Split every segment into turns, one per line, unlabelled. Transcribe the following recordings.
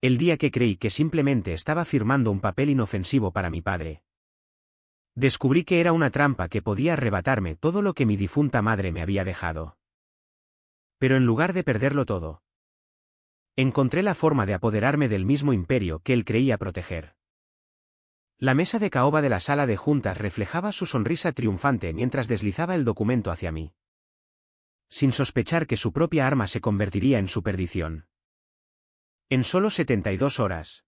El día que creí que simplemente estaba firmando un papel inofensivo para mi padre. Descubrí que era una trampa que podía arrebatarme todo lo que mi difunta madre me había dejado. Pero en lugar de perderlo todo, encontré la forma de apoderarme del mismo imperio que él creía proteger. La mesa de caoba de la sala de juntas reflejaba su sonrisa triunfante mientras deslizaba el documento hacia mí, sin sospechar que su propia arma se convertiría en su perdición. En solo 72 horas.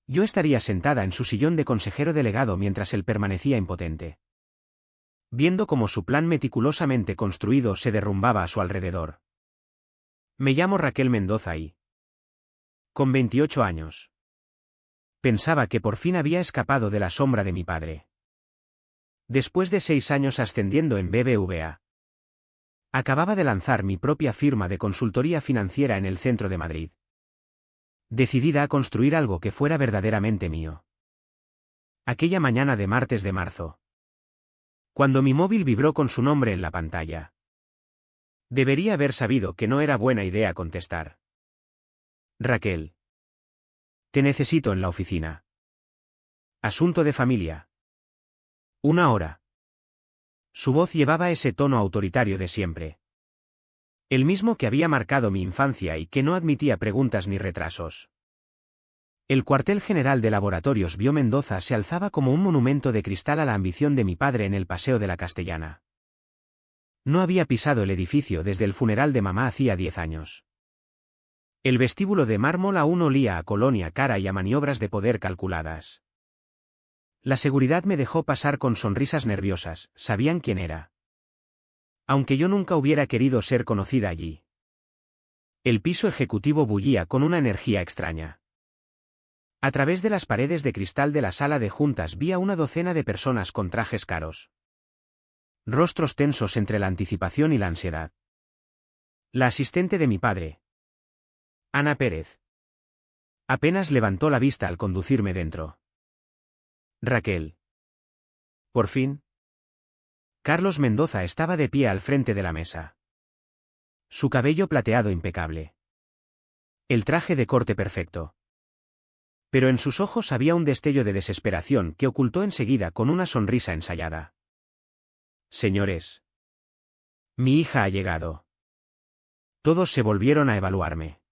Yo estaría sentada en su sillón de consejero delegado mientras él permanecía impotente, viendo cómo su plan meticulosamente construido se derrumbaba a su alrededor. Me llamo Raquel Mendoza y, con 28 años, pensaba que por fin había escapado de la sombra de mi padre. Después de 6 años ascendiendo en BBVA, acababa de lanzar mi propia firma de consultoría financiera en el centro de Madrid, decidida a construir algo que fuera verdaderamente mío. Aquella mañana de martes de marzo, cuando mi móvil vibró con su nombre en la pantalla, debería haber sabido que no era buena idea contestar. Raquel. Te necesito en la oficina. Asunto de familia. 1 hora. Su voz llevaba ese tono autoritario de siempre. El mismo que había marcado mi infancia y que no admitía preguntas ni retrasos. El cuartel general de Laboratorios Bio Mendoza se alzaba como un monumento de cristal a la ambición de mi padre en el Paseo de la Castellana. No había pisado el edificio desde el funeral de mamá hacía 10 años. El vestíbulo de mármol aún olía a colonia cara y a maniobras de poder calculadas. La seguridad me dejó pasar con sonrisas nerviosas, sabían quién era. Aunque yo nunca hubiera querido ser conocida allí. El piso ejecutivo bullía con una energía extraña. A través de las paredes de cristal de la sala de juntas vi a una docena de personas con trajes caros. Rostros tensos entre la anticipación y la ansiedad. La asistente de mi padre, Ana Pérez, apenas levantó la vista al conducirme dentro. Raquel. Por fin. Carlos Mendoza estaba de pie al frente de la mesa. Su cabello plateado impecable. El traje de corte perfecto. Pero en sus ojos había un destello de desesperación que ocultó enseguida con una sonrisa ensayada. Señores. Mi hija ha llegado. Todos se volvieron a evaluarme.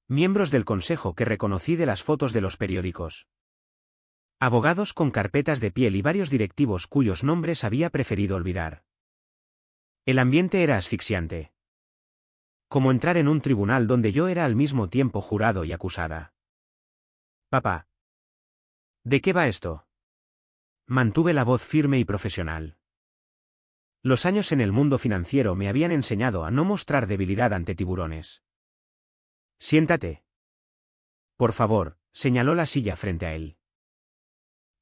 Miembros del consejo que reconocí de las fotos de los periódicos. Abogados con carpetas de piel y varios directivos cuyos nombres había preferido olvidar. El ambiente era asfixiante. Como entrar en un tribunal donde yo era al mismo tiempo jurado y acusada. Papá. ¿De qué va esto? Mantuve la voz firme y profesional. Los años en el mundo financiero me habían enseñado a no mostrar debilidad ante tiburones. Siéntate. Por favor, señaló la silla frente a él.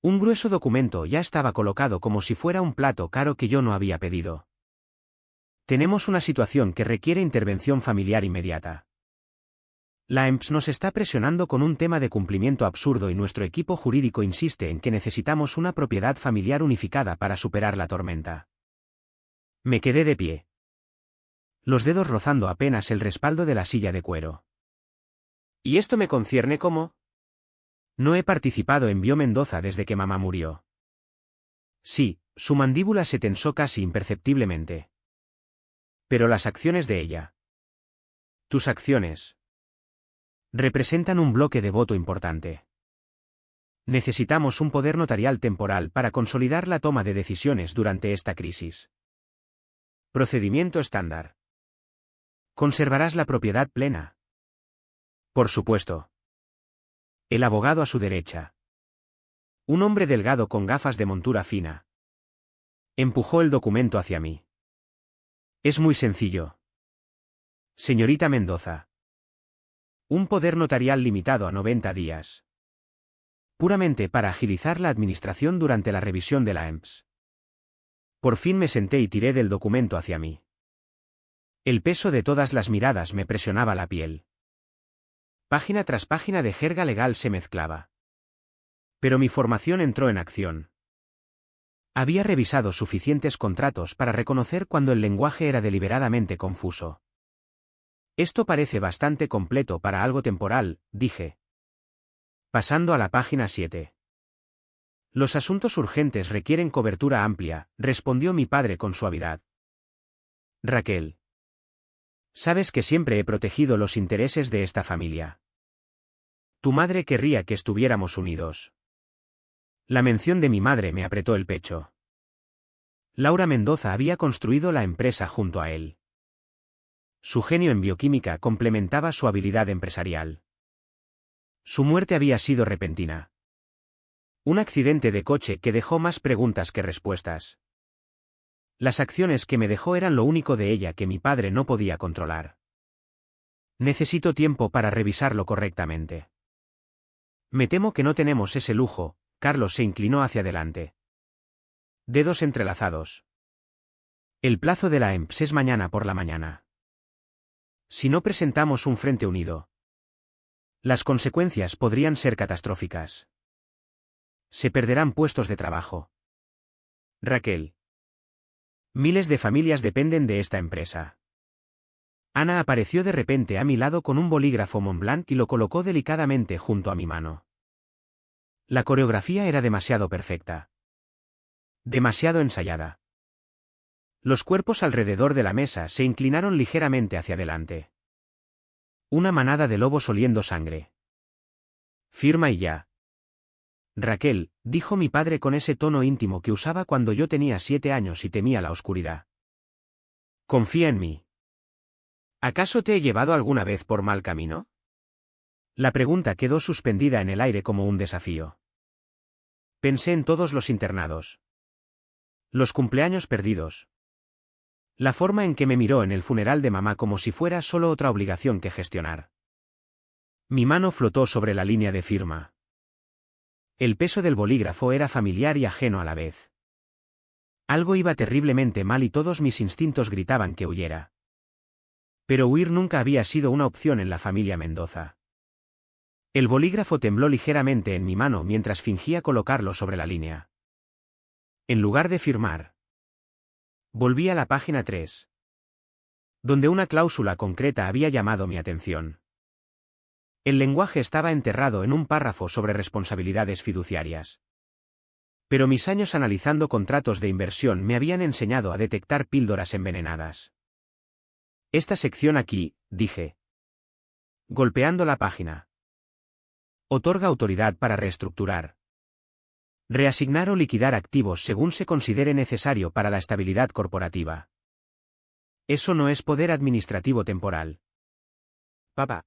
Un grueso documento ya estaba colocado como si fuera un plato caro que yo no había pedido. Tenemos una situación que requiere intervención familiar inmediata. La EMPS nos está presionando con un tema de cumplimiento absurdo y nuestro equipo jurídico insiste en que necesitamos una propiedad familiar unificada para superar la tormenta. Me quedé de pie. Los dedos rozando apenas el respaldo de la silla de cuero. ¿Y esto me concierne cómo? No he participado en Bio Mendoza desde que mamá murió. Sí, su mandíbula se tensó casi imperceptiblemente. Pero las acciones de ella. Tus acciones. Representan un bloque de voto importante. Necesitamos un poder notarial temporal para consolidar la toma de decisiones durante esta crisis. Procedimiento estándar. ¿Conservarás la propiedad plena? Por supuesto. El abogado a su derecha. Un hombre delgado con gafas de montura fina. Empujó el documento hacia mí. Es muy sencillo. Señorita Mendoza. Un poder notarial limitado a 90 días. Puramente para agilizar la administración durante la revisión de la EMPS. Por fin me senté y tiré del documento hacia mí. El peso de todas las miradas me presionaba la piel. Página tras página de jerga legal se mezclaba. Pero mi formación entró en acción. Había revisado suficientes contratos para reconocer cuando el lenguaje era deliberadamente confuso. Esto parece bastante completo para algo temporal, dije. Pasando a la página 7. Los asuntos urgentes requieren cobertura amplia, respondió mi padre con suavidad. Raquel. Sabes que siempre he protegido los intereses de esta familia. Tu madre querría que estuviéramos unidos. La mención de mi madre me apretó el pecho. Laura Mendoza había construido la empresa junto a él. Su genio en bioquímica complementaba su habilidad empresarial. Su muerte había sido repentina. Un accidente de coche que dejó más preguntas que respuestas. Las acciones que me dejó eran lo único de ella que mi padre no podía controlar. Necesito tiempo para revisarlo correctamente. Me temo que no tenemos ese lujo. Carlos se inclinó hacia adelante. Dedos entrelazados. El plazo de la EMPS es mañana por la mañana. Si no presentamos un frente unido, las consecuencias podrían ser catastróficas. Se perderán puestos de trabajo. Raquel. Miles de familias dependen de esta empresa. Ana apareció de repente a mi lado con un bolígrafo Montblanc y lo colocó delicadamente junto a mi mano. La coreografía era demasiado perfecta. Demasiado ensayada. Los cuerpos alrededor de la mesa se inclinaron ligeramente hacia adelante. Una manada de lobos oliendo sangre. Firma y ya. Raquel, dijo mi padre con ese tono íntimo que usaba cuando yo tenía 7 años y temía la oscuridad. Confía en mí. ¿Acaso te he llevado alguna vez por mal camino? La pregunta quedó suspendida en el aire como un desafío. Pensé en todos los internados. Los cumpleaños perdidos. La forma en que me miró en el funeral de mamá como si fuera solo otra obligación que gestionar. Mi mano flotó sobre la línea de firma. El peso del bolígrafo era familiar y ajeno a la vez. Algo iba terriblemente mal y todos mis instintos gritaban que huyera. Pero huir nunca había sido una opción en la familia Mendoza. El bolígrafo tembló ligeramente en mi mano mientras fingía colocarlo sobre la línea. En lugar de firmar, volví a la página 3, donde una cláusula concreta había llamado mi atención. El lenguaje estaba enterrado en un párrafo sobre responsabilidades fiduciarias. Pero mis años analizando contratos de inversión me habían enseñado a detectar píldoras envenenadas. Esta sección aquí, dije, golpeando la página, otorga autoridad para reestructurar, reasignar o liquidar activos según se considere necesario para la estabilidad corporativa. Eso no es poder administrativo temporal. Papá.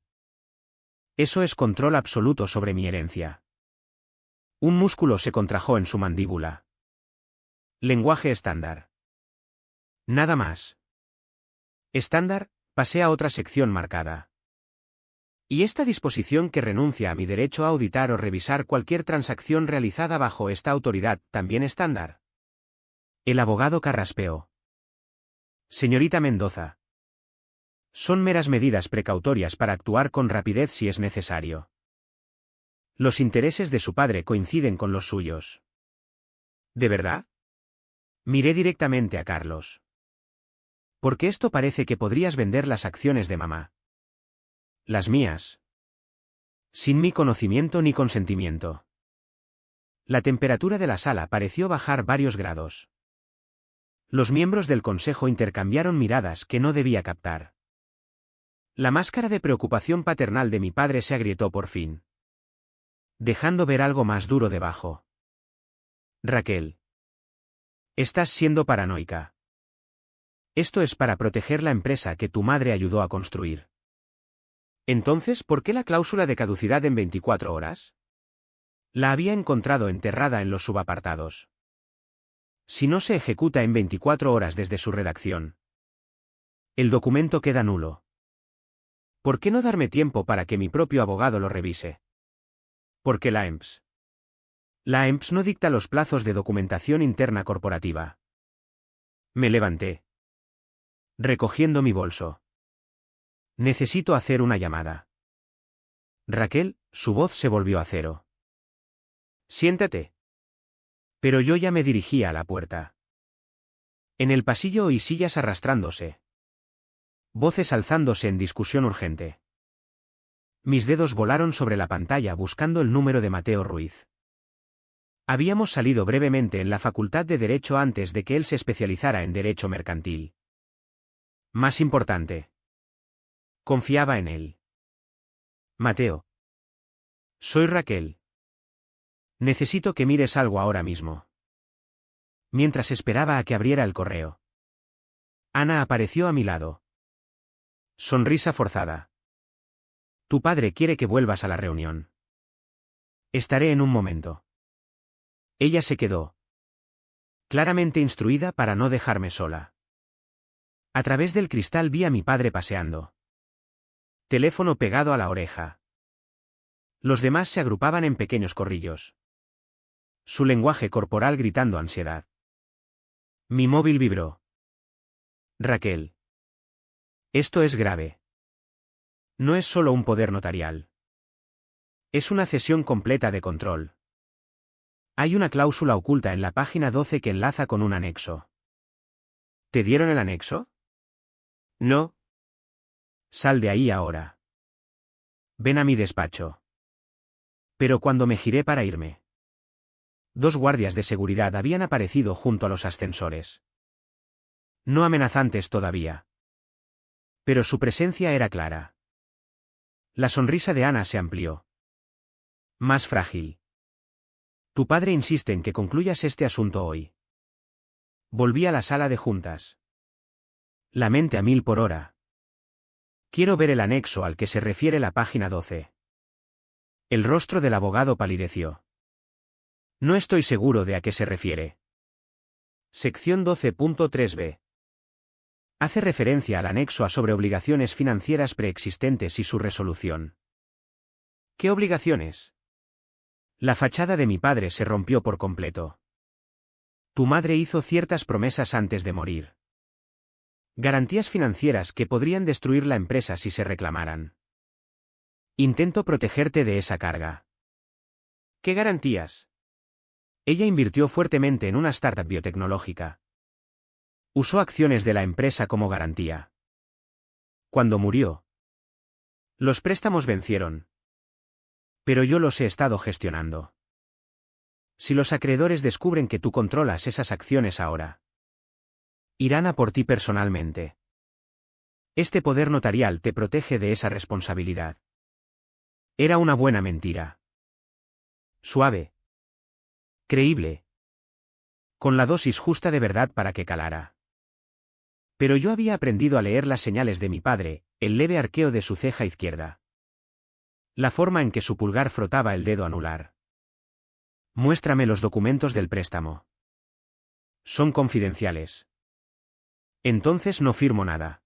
Eso es control absoluto sobre mi herencia. Un músculo se contrajo en su mandíbula. Lenguaje estándar. Nada más. Estándar, pasé a otra sección marcada. ¿Y esta disposición que renuncia a mi derecho a auditar o revisar cualquier transacción realizada bajo esta autoridad, también estándar? El abogado carraspeó. Señorita Mendoza. Son meras medidas precautorias para actuar con rapidez si es necesario. Los intereses de su padre coinciden con los suyos. ¿De verdad? Miré directamente a Carlos. Porque esto parece que podrías vender las acciones de mamá. Las mías. Sin mi conocimiento ni consentimiento. La temperatura de la sala pareció bajar varios grados. Los miembros del consejo intercambiaron miradas que no debía captar. La máscara de preocupación paternal de mi padre se agrietó por fin, dejando ver algo más duro debajo. Raquel. Estás siendo paranoica. Esto es para proteger la empresa que tu madre ayudó a construir. Entonces, ¿por qué la cláusula de caducidad en 24 horas? La había encontrado enterrada en los subapartados. Si no se ejecuta en 24 horas desde su redacción, el documento queda nulo. ¿Por qué no darme tiempo para que mi propio abogado lo revise? Porque la EMPS. La EMPS no dicta los plazos de documentación interna corporativa. Me levanté, recogiendo mi bolso. Necesito hacer una llamada. Raquel, su voz se volvió a cero. Siéntate. Pero yo ya me dirigía a la puerta. En el pasillo oí sillas arrastrándose. Voces alzándose en discusión urgente. Mis dedos volaron sobre la pantalla buscando el número de Mateo Ruiz. Habíamos salido brevemente en la Facultad de Derecho antes de que él se especializara en Derecho Mercantil. Más importante. Confiaba en él. Mateo. Soy Raquel. Necesito que mires algo ahora mismo. Mientras esperaba a que abriera el correo, Ana apareció a mi lado. Sonrisa forzada. Tu padre quiere que vuelvas a la reunión. Estaré en un momento. Ella se quedó. Claramente instruida para no dejarme sola. A través del cristal vi a mi padre paseando. Teléfono pegado a la oreja. Los demás se agrupaban en pequeños corrillos. Su lenguaje corporal gritando ansiedad. Mi móvil vibró. Raquel. Esto es grave. No es solo un poder notarial. Es una cesión completa de control. Hay una cláusula oculta en la página 12 que enlaza con un anexo. ¿Te dieron el anexo? No. Sal de ahí ahora. Ven a mi despacho. Pero cuando me giré para irme, 2 guardias de seguridad habían aparecido junto a los ascensores. No amenazantes todavía. Pero su presencia era clara. La sonrisa de Ana se amplió. Más frágil. Tu padre insiste en que concluyas este asunto hoy. Volví a la sala de juntas. La mente a 1000 por hora. Quiero ver el anexo al que se refiere la página 12. El rostro del abogado palideció. No estoy seguro de a qué se refiere. Sección 12.3b. Hace referencia al anexo A sobre obligaciones financieras preexistentes y su resolución. ¿Qué obligaciones? La fachada de mi padre se rompió por completo. Tu madre hizo ciertas promesas antes de morir. Garantías financieras que podrían destruir la empresa si se reclamaran. Intento protegerte de esa carga. ¿Qué garantías? Ella invirtió fuertemente en una startup biotecnológica. Usó acciones de la empresa como garantía. Cuando murió, los préstamos vencieron. Pero yo los he estado gestionando. Si los acreedores descubren que tú controlas esas acciones ahora, irán a por ti personalmente. Este poder notarial te protege de esa responsabilidad. Era una buena mentira. Suave. Creíble. Con la dosis justa de verdad para que calara. Pero yo había aprendido a leer las señales de mi padre, el leve arqueo de su ceja izquierda. La forma en que su pulgar frotaba el dedo anular. Muéstrame los documentos del préstamo. Son confidenciales. Entonces no firmo nada.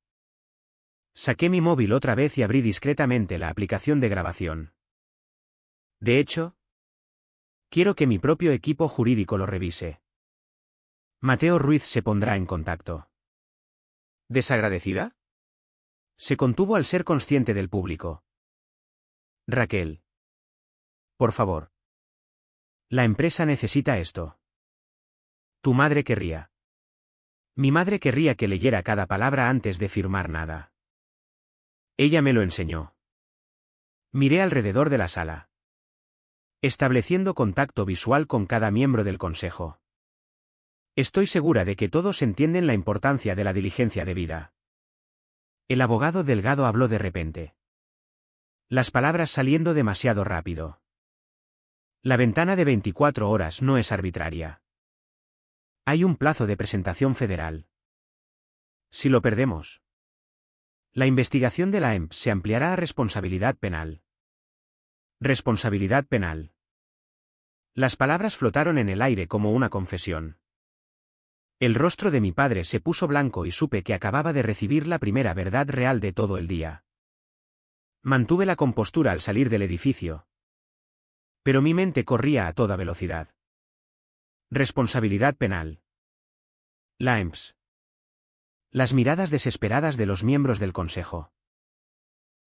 Saqué mi móvil otra vez y abrí discretamente la aplicación de grabación. De hecho, quiero que mi propio equipo jurídico lo revise. Mateo Ruiz se pondrá en contacto. ¿Desagradecida? Se contuvo al ser consciente del público. Raquel. Por favor. La empresa necesita esto. Tu madre querría. Mi madre querría que leyera cada palabra antes de firmar nada. Ella me lo enseñó. Miré alrededor de la sala, estableciendo contacto visual con cada miembro del consejo. Estoy segura de que todos entienden la importancia de la diligencia debida. El abogado Delgado habló de repente. Las palabras saliendo demasiado rápido. La ventana de 24 horas no es arbitraria. Hay un plazo de presentación federal. Si lo perdemos, la investigación de la EMP se ampliará a responsabilidad penal. Responsabilidad penal. Las palabras flotaron en el aire como una confesión. El rostro de mi padre se puso blanco y supe que acababa de recibir la primera verdad real de todo el día. Mantuve la compostura al salir del edificio. Pero mi mente corría a toda velocidad. Responsabilidad penal. La EMPS. Las miradas desesperadas de los miembros del consejo.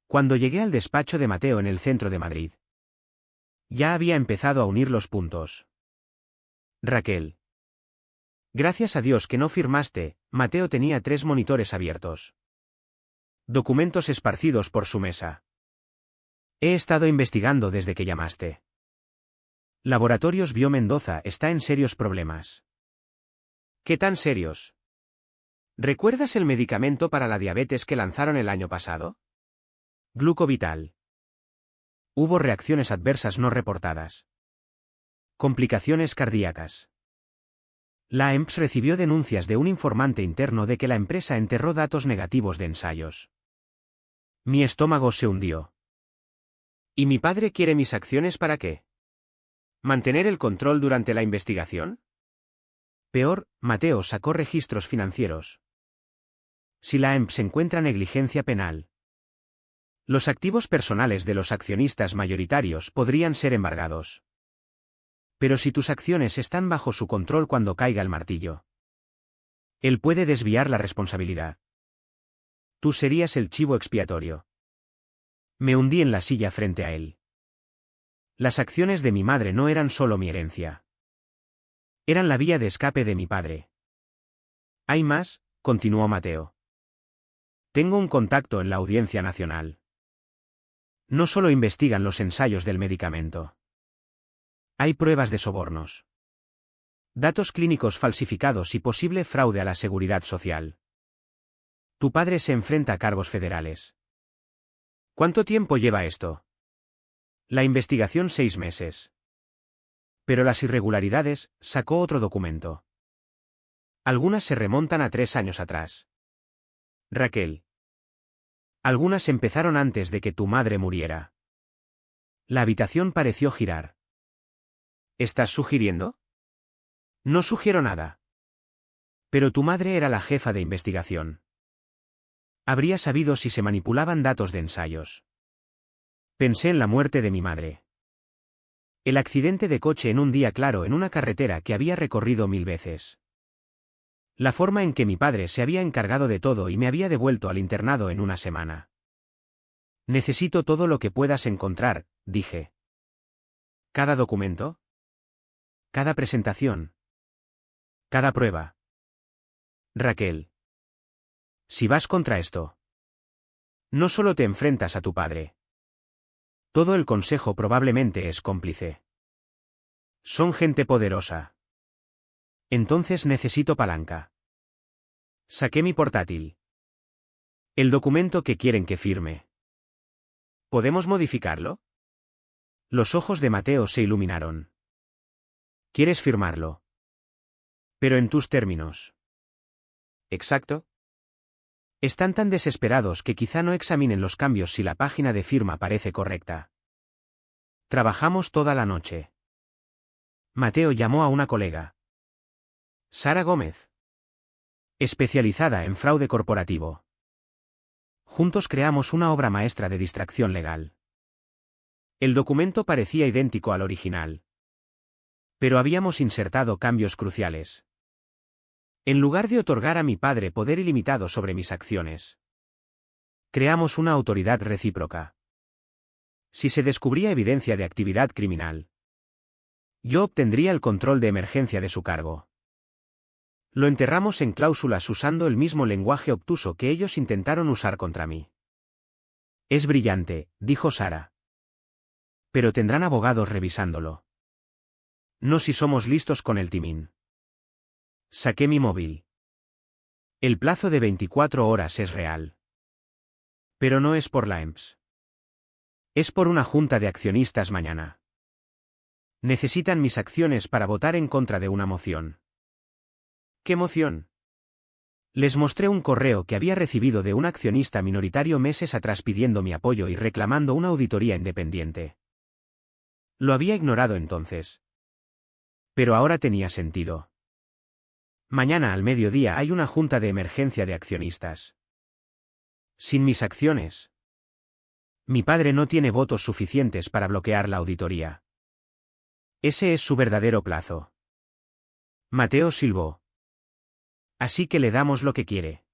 Cuando llegué al despacho de Mateo en el centro de Madrid, ya había empezado a unir los puntos. Raquel. Gracias a Dios que no firmaste. Mateo tenía 3 monitores abiertos. Documentos esparcidos por su mesa. He estado investigando desde que llamaste. Laboratorios Bio Mendoza está en serios problemas. ¿Qué tan serios? ¿Recuerdas el medicamento para la diabetes que lanzaron el año pasado? Glucovital. Hubo reacciones adversas no reportadas. Complicaciones cardíacas. La EMPS recibió denuncias de un informante interno de que la empresa enterró datos negativos de ensayos. Mi estómago se hundió. ¿Y mi padre quiere mis acciones para qué? ¿Mantener el control durante la investigación? Peor, Mateo sacó registros financieros. Si la EMPS encuentra negligencia penal, los activos personales de los accionistas mayoritarios podrían ser embargados. Pero si tus acciones están bajo su control cuando caiga el martillo, él puede desviar la responsabilidad. Tú serías el chivo expiatorio. Me hundí en la silla frente a él. Las acciones de mi madre no eran solo mi herencia. Eran la vía de escape de mi padre. Hay más, continuó Mateo. Tengo un contacto en la Audiencia Nacional. No solo investigan los ensayos del medicamento. Hay pruebas de sobornos. Datos clínicos falsificados y posible fraude a la seguridad social. Tu padre se enfrenta a cargos federales. ¿Cuánto tiempo lleva esto? La investigación 6 meses. Pero las irregularidades, sacó otro documento. Algunas se remontan a 3 años atrás. Raquel. Algunas empezaron antes de que tu madre muriera. La habitación pareció girar. ¿Estás sugiriendo? No sugiero nada. Pero tu madre era la jefa de investigación. Habría sabido si se manipulaban datos de ensayos. Pensé en la muerte de mi madre. El accidente de coche en un día claro en una carretera que había recorrido 1000 veces. La forma en que mi padre se había encargado de todo y me había devuelto al internado en una semana. Necesito todo lo que puedas encontrar, dije. ¿Cada documento? ¿Cada presentación? ¿Cada prueba? Raquel. Si vas contra esto, no solo te enfrentas a tu padre. Todo el consejo probablemente es cómplice. Son gente poderosa. Entonces necesito palanca. Saqué mi portátil. El documento que quieren que firme. ¿Podemos modificarlo? Los ojos de Mateo se iluminaron. ¿Quieres firmarlo? Pero en tus términos. Exacto. Están tan desesperados que quizá no examinen los cambios si la página de firma parece correcta. Trabajamos toda la noche. Mateo llamó a una colega. Sara Gómez. Especializada en fraude corporativo. Juntos creamos una obra maestra de distracción legal. El documento parecía idéntico al original. Pero habíamos insertado cambios cruciales. En lugar de otorgar a mi padre poder ilimitado sobre mis acciones, creamos una autoridad recíproca. Si se descubría evidencia de actividad criminal, yo obtendría el control de emergencia de su cargo. Lo enterramos en cláusulas usando el mismo lenguaje obtuso que ellos intentaron usar contra mí. Es brillante, dijo Sara. Pero tendrán abogados revisándolo. No si somos listos con el timín. Saqué mi móvil. El plazo de 24 horas es real. Pero no es por la EMPS. Es por una junta de accionistas mañana. Necesitan mis acciones para votar en contra de una moción. ¿Qué moción? Les mostré un correo que había recibido de un accionista minoritario meses atrás pidiendo mi apoyo y reclamando una auditoría independiente. Lo había ignorado entonces. Pero ahora tenía sentido. Mañana al mediodía hay una junta de emergencia de accionistas. Sin mis acciones, mi padre no tiene votos suficientes para bloquear la auditoría. Ese es su verdadero plazo. Mateo silbó. Así que le damos lo que quiere.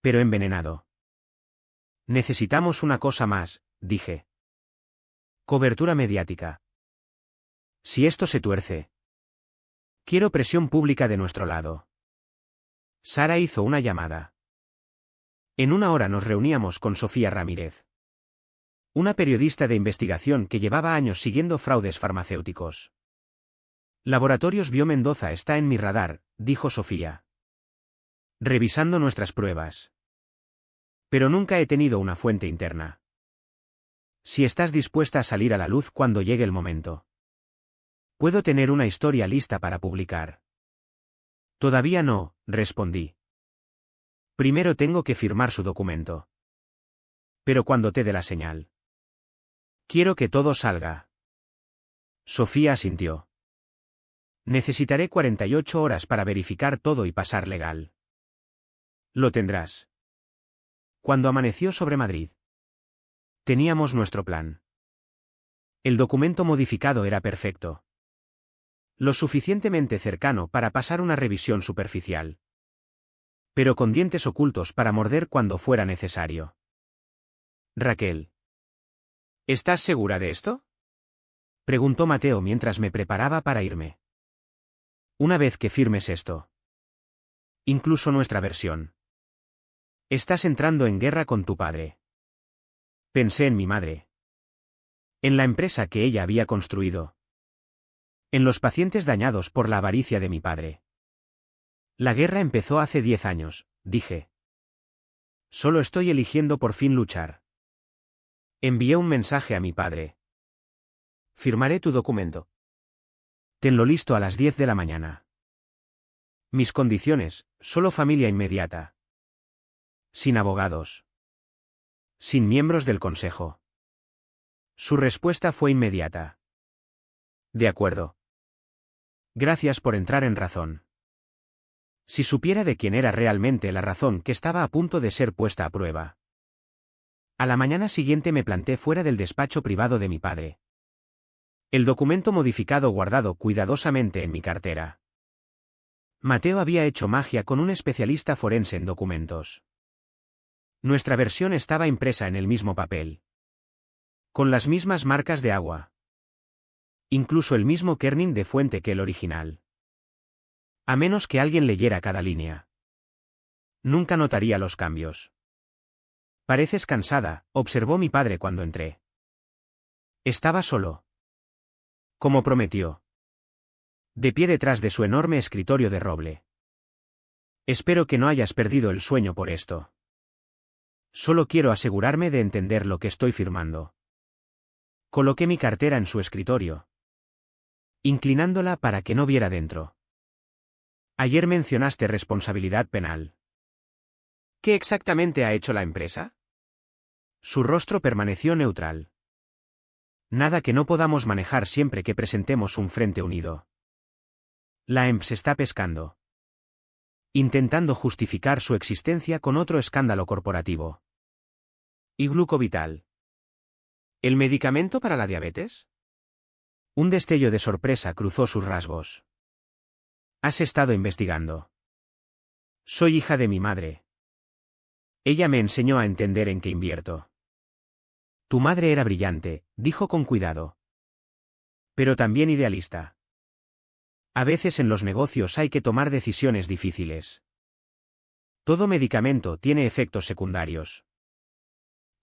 Pero envenenado. Necesitamos una cosa más, dije. Cobertura mediática. Si esto se tuerce, quiero presión pública de nuestro lado. Sara hizo una llamada. En una hora nos reuníamos con Sofía Ramírez, una periodista de investigación que llevaba años siguiendo fraudes farmacéuticos. Laboratorios Bio-Mendoza está en mi radar, dijo Sofía. Revisando nuestras pruebas. Pero nunca he tenido una fuente interna. Si estás dispuesta a salir a la luz cuando llegue el momento. Puedo tener una historia lista para publicar. Todavía no, respondí. Primero tengo que firmar su documento. Pero cuando te dé la señal. Quiero que todo salga. Sofía asintió. Necesitaré 48 horas para verificar todo y pasar legal. Lo tendrás. Cuando amaneció sobre Madrid. Teníamos nuestro plan. El documento modificado era perfecto. Lo suficientemente cercano para pasar una revisión superficial. Pero con dientes ocultos para morder cuando fuera necesario. Raquel. ¿Estás segura de esto? Preguntó Mateo mientras me preparaba para irme. Una vez que firmes esto. Incluso nuestra versión. Estás entrando en guerra con tu padre. Pensé en mi madre. En la empresa que ella había construido. En los pacientes dañados por la avaricia de mi padre. La guerra empezó hace 10 años, dije. Solo estoy eligiendo por fin luchar. Envié un mensaje a mi padre. Firmaré tu documento. Tenlo listo a las 10 de la mañana. Mis condiciones, solo familia inmediata. Sin abogados. Sin miembros del consejo. Su respuesta fue inmediata. De acuerdo. Gracias por entrar en razón. Si supiera de quién era realmente la razón que estaba a punto de ser puesta a prueba. A la mañana siguiente me planté fuera del despacho privado de mi padre. El documento modificado guardado cuidadosamente en mi cartera. Mateo había hecho magia con un especialista forense en documentos. Nuestra versión estaba impresa en el mismo papel. Con las mismas marcas de agua. Incluso el mismo kerning de fuente que el original. A menos que alguien leyera cada línea. Nunca notaría los cambios. Pareces cansada, observó mi padre cuando entré. Estaba solo. Como prometió. De pie detrás de su enorme escritorio de roble. Espero que no hayas perdido el sueño por esto. Solo quiero asegurarme de entender lo que estoy firmando. Coloqué mi cartera en su escritorio. Inclinándola para que no viera dentro. Ayer mencionaste responsabilidad penal. ¿Qué exactamente ha hecho la empresa? Su rostro permaneció neutral. Nada que no podamos manejar siempre que presentemos un frente unido. La EMPS está pescando. Intentando justificar su existencia con otro escándalo corporativo. ¿Y Glucovital? ¿El medicamento para la diabetes? Un destello de sorpresa cruzó sus rasgos. ¿Has estado investigando? Soy hija de mi madre. Ella me enseñó a entender en qué invierto. Tu madre era brillante, dijo con cuidado. Pero también idealista. A veces en los negocios hay que tomar decisiones difíciles. Todo medicamento tiene efectos secundarios.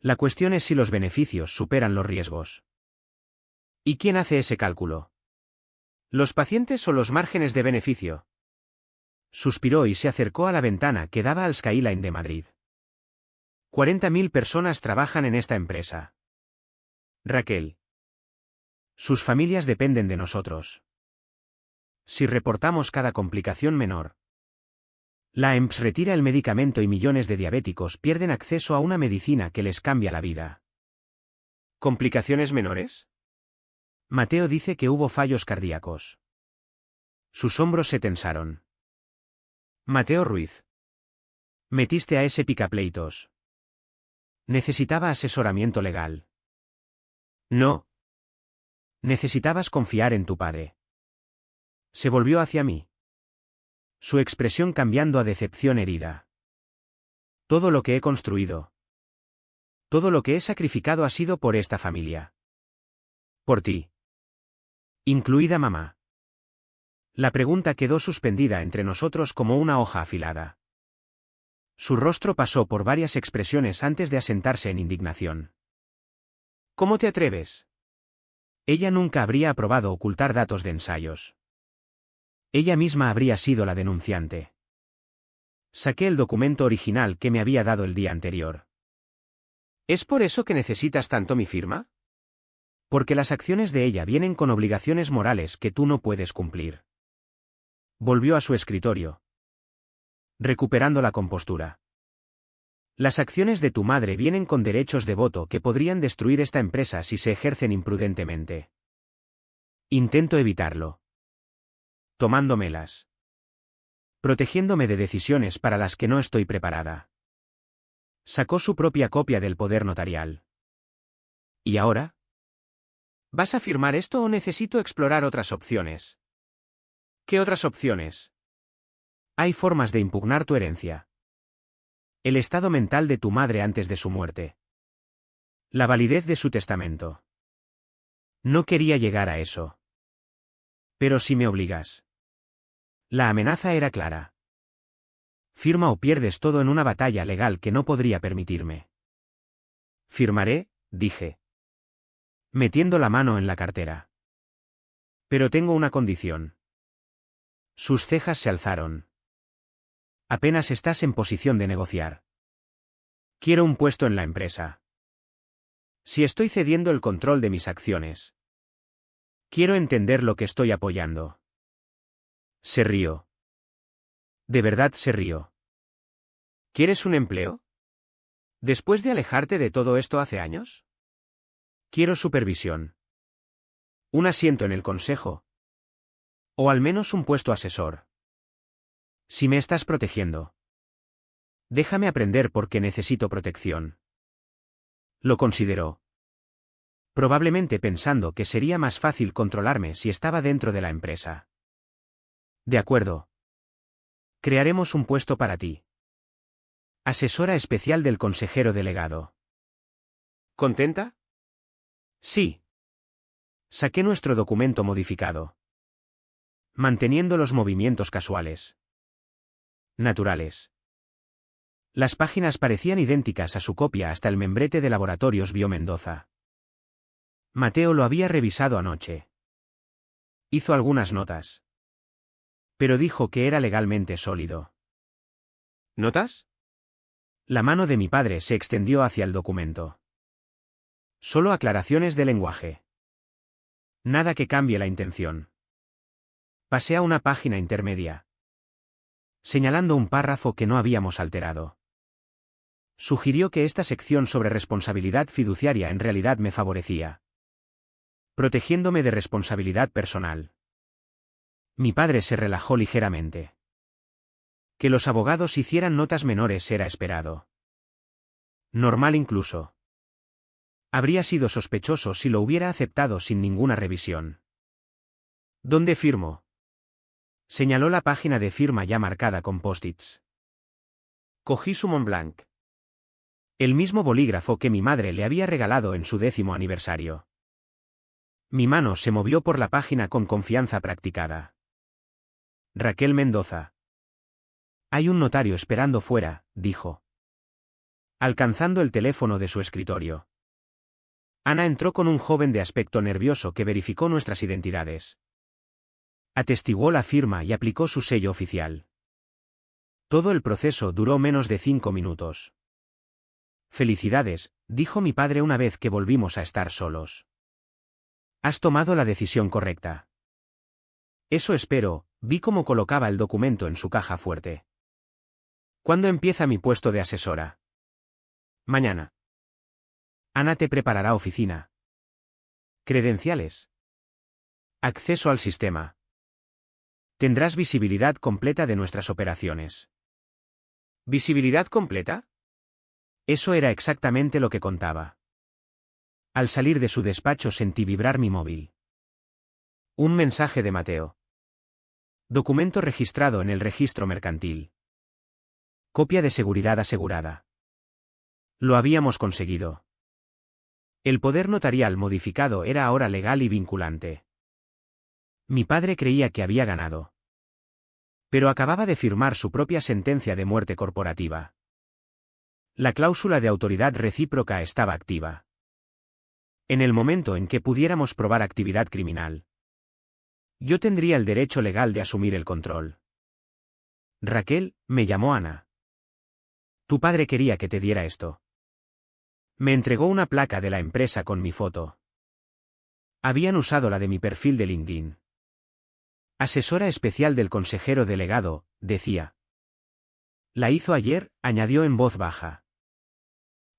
La cuestión es si los beneficios superan los riesgos. ¿Y quién hace ese cálculo? ¿Los pacientes o los márgenes de beneficio? Suspiró y se acercó a la ventana que daba al skyline de Madrid. 40.000 personas trabajan en esta empresa. Raquel. Sus familias dependen de nosotros. Si reportamos cada complicación menor. La EMPS retira el medicamento y millones de diabéticos pierden acceso a una medicina que les cambia la vida. ¿Complicaciones menores? Mateo dice que hubo fallos cardíacos. Sus hombros se tensaron. Mateo Ruiz. Metiste a ese picapleitos. Necesitaba asesoramiento legal. No. Necesitabas confiar en tu padre. Se volvió hacia mí. Su expresión cambiando a decepción herida. Todo lo que he construido. Todo lo que he sacrificado ha sido por esta familia. Por ti. Incluida mamá. La pregunta quedó suspendida entre nosotros como una hoja afilada. Su rostro pasó por varias expresiones antes de asentarse en indignación. ¿Cómo te atreves? Ella nunca habría aprobado ocultar datos de ensayos. Ella misma habría sido la denunciante. Saqué el documento original que me había dado el día anterior. ¿Es por eso que necesitas tanto mi firma? Porque las acciones de ella vienen con obligaciones morales que tú no puedes cumplir. Volvió a su escritorio, recuperando la compostura. Las acciones de tu madre vienen con derechos de voto que podrían destruir esta empresa si se ejercen imprudentemente. Intento evitarlo. Tomándomelas. Protegiéndome de decisiones para las que no estoy preparada. Sacó su propia copia del poder notarial. ¿Y ahora? ¿Vas a firmar esto o necesito explorar otras opciones? ¿Qué otras opciones? Hay formas de impugnar tu herencia. El estado mental de tu madre antes de su muerte. La validez de su testamento. No quería llegar a eso. Pero si me obligas. La amenaza era clara. Firma o pierdes todo en una batalla legal que no podría permitirme. Firmaré, dije, metiendo la mano en la cartera. Pero tengo una condición. Sus cejas se alzaron. Apenas estás en posición de negociar. Quiero un puesto en la empresa. Si estoy cediendo el control de mis acciones. Quiero entender lo que estoy apoyando. Se rió. De verdad se rió. ¿Quieres un empleo? ¿Después de alejarte de todo esto hace años? Quiero supervisión. Un asiento en el consejo. O al menos un puesto asesor. Si me estás protegiendo. Déjame aprender porque necesito protección. Lo consideró. Probablemente pensando que sería más fácil controlarme si estaba dentro de la empresa. De acuerdo. Crearemos un puesto para ti. Asesora especial del consejero delegado. ¿Contenta? Sí. Saqué nuestro documento modificado. Manteniendo los movimientos casuales. Naturales. Las páginas parecían idénticas a su copia hasta el membrete de Laboratorios Bio Mendoza. Mateo lo había revisado anoche. Hizo algunas notas. Pero dijo que era legalmente sólido. ¿Notas? La mano de mi padre se extendió hacia el documento. Solo aclaraciones de lenguaje. Nada que cambie la intención. Pasé a una página intermedia. Señalando un párrafo que no habíamos alterado. Sugirió que esta sección sobre responsabilidad fiduciaria en realidad me favorecía. Protegiéndome de responsabilidad personal. Mi padre se relajó ligeramente. Que los abogados hicieran notas menores era esperado. Normal incluso. Habría sido sospechoso si lo hubiera aceptado sin ninguna revisión. ¿Dónde firmo? Señaló la página de firma ya marcada con post-its. Cogí su Montblanc. El mismo bolígrafo que mi madre le había regalado en su 10º aniversario. Mi mano se movió por la página con confianza practicada. Raquel Mendoza. Hay un notario esperando fuera, dijo. Alcanzando el teléfono de su escritorio. Ana entró con un joven de aspecto nervioso que verificó nuestras identidades. Atestiguó la firma y aplicó su sello oficial. Todo el proceso duró menos de 5 minutos. Felicidades, dijo mi padre una vez que volvimos a estar solos. Has tomado la decisión correcta. Eso espero, vi cómo colocaba el documento en su caja fuerte. ¿Cuándo empieza mi puesto de asesora? Mañana. Ana te preparará oficina. Credenciales. Acceso al sistema. Tendrás visibilidad completa de nuestras operaciones. ¿Visibilidad completa? Eso era exactamente lo que contaba. Al salir de su despacho sentí vibrar mi móvil. Un mensaje de Mateo. Documento registrado en el registro mercantil. Copia de seguridad asegurada. Lo habíamos conseguido. El poder notarial modificado era ahora legal y vinculante. Mi padre creía que había ganado. Pero acababa de firmar su propia sentencia de muerte corporativa. La cláusula de autoridad recíproca estaba activa. En el momento en que pudiéramos probar actividad criminal, yo tendría el derecho legal de asumir el control. Raquel, me llamó Ana. Tu padre quería que te diera esto. Me entregó una placa de la empresa con mi foto. Habían usado la de mi perfil de LinkedIn. Asesora especial del consejero delegado, decía. La hizo ayer, añadió en voz baja.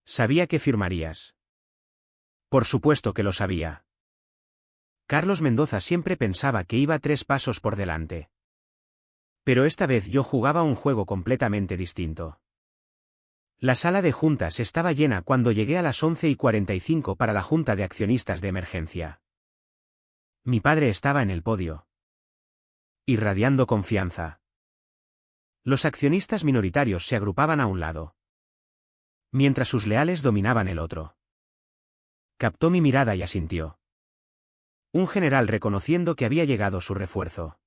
Sabía que firmarías. Por supuesto que lo sabía. Carlos Mendoza siempre pensaba que iba 3 pasos por delante. Pero esta vez yo jugaba un juego completamente distinto. La sala de juntas estaba llena cuando llegué a las 11:45 para la junta de accionistas de emergencia. Mi padre estaba en el podio, irradiando confianza. Los accionistas minoritarios se agrupaban a un lado, mientras sus leales dominaban el otro. Captó mi mirada y asintió. Un general reconociendo que había llegado su refuerzo.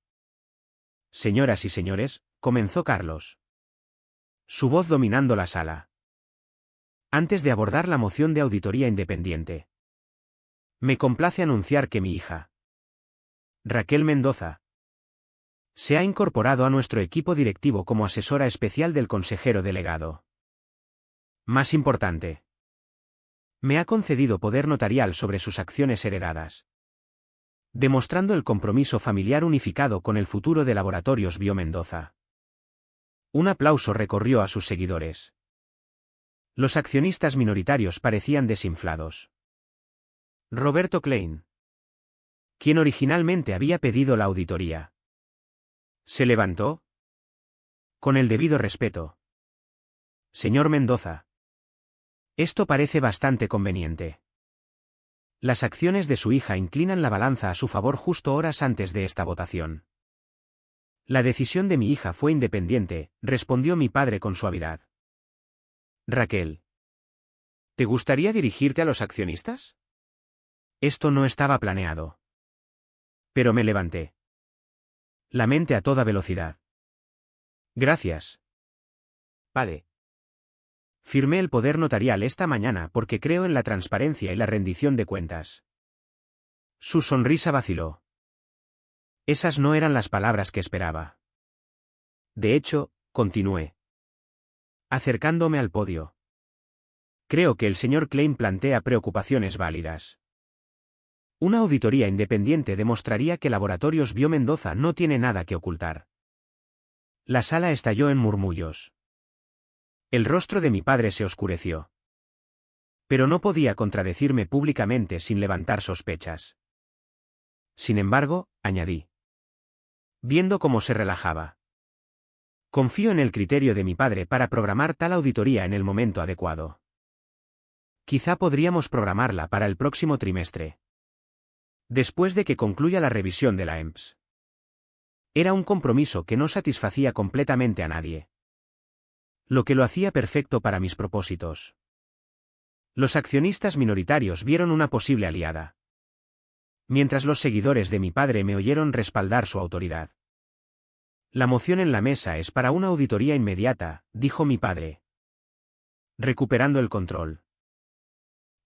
Señoras y señores, comenzó Carlos. Su voz dominando la sala. Antes de abordar la moción de auditoría independiente. Me complace anunciar que mi hija, Raquel Mendoza, se ha incorporado a nuestro equipo directivo como asesora especial del consejero delegado. Más importante, me ha concedido poder notarial sobre sus acciones heredadas, demostrando el compromiso familiar unificado con el futuro de Laboratorios Bio Mendoza. Un aplauso recorrió a sus seguidores. Los accionistas minoritarios parecían desinflados. Roberto Klein, quien originalmente había pedido la auditoría, se levantó. Con el debido respeto. Señor Mendoza. Esto parece bastante conveniente. Las acciones de su hija inclinan la balanza a su favor justo horas antes de esta votación. La decisión de mi hija fue independiente, respondió mi padre con suavidad. Raquel. ¿Te gustaría dirigirte a los accionistas? Esto no estaba planeado. Pero me levanté. La mente a toda velocidad. Gracias. Padre. Firmé el poder notarial esta mañana porque creo en la transparencia y la rendición de cuentas. Su sonrisa vaciló. Esas no eran las palabras que esperaba. De hecho, continué, acercándome al podio. Creo que el señor Klein plantea preocupaciones válidas. Una auditoría independiente demostraría que Laboratorios Bio Mendoza no tiene nada que ocultar. La sala estalló en murmullos. El rostro de mi padre se oscureció. Pero no podía contradecirme públicamente sin levantar sospechas. Sin embargo, añadí, viendo cómo se relajaba. Confío en el criterio de mi padre para programar tal auditoría en el momento adecuado. Quizá podríamos programarla para el próximo trimestre, después de que concluya la revisión de la EMPS. Era un compromiso que no satisfacía completamente a nadie, lo que lo hacía perfecto para mis propósitos. Los accionistas minoritarios vieron una posible aliada, mientras los seguidores de mi padre me oyeron respaldar su autoridad. La moción en la mesa es para una auditoría inmediata, dijo mi padre, recuperando el control.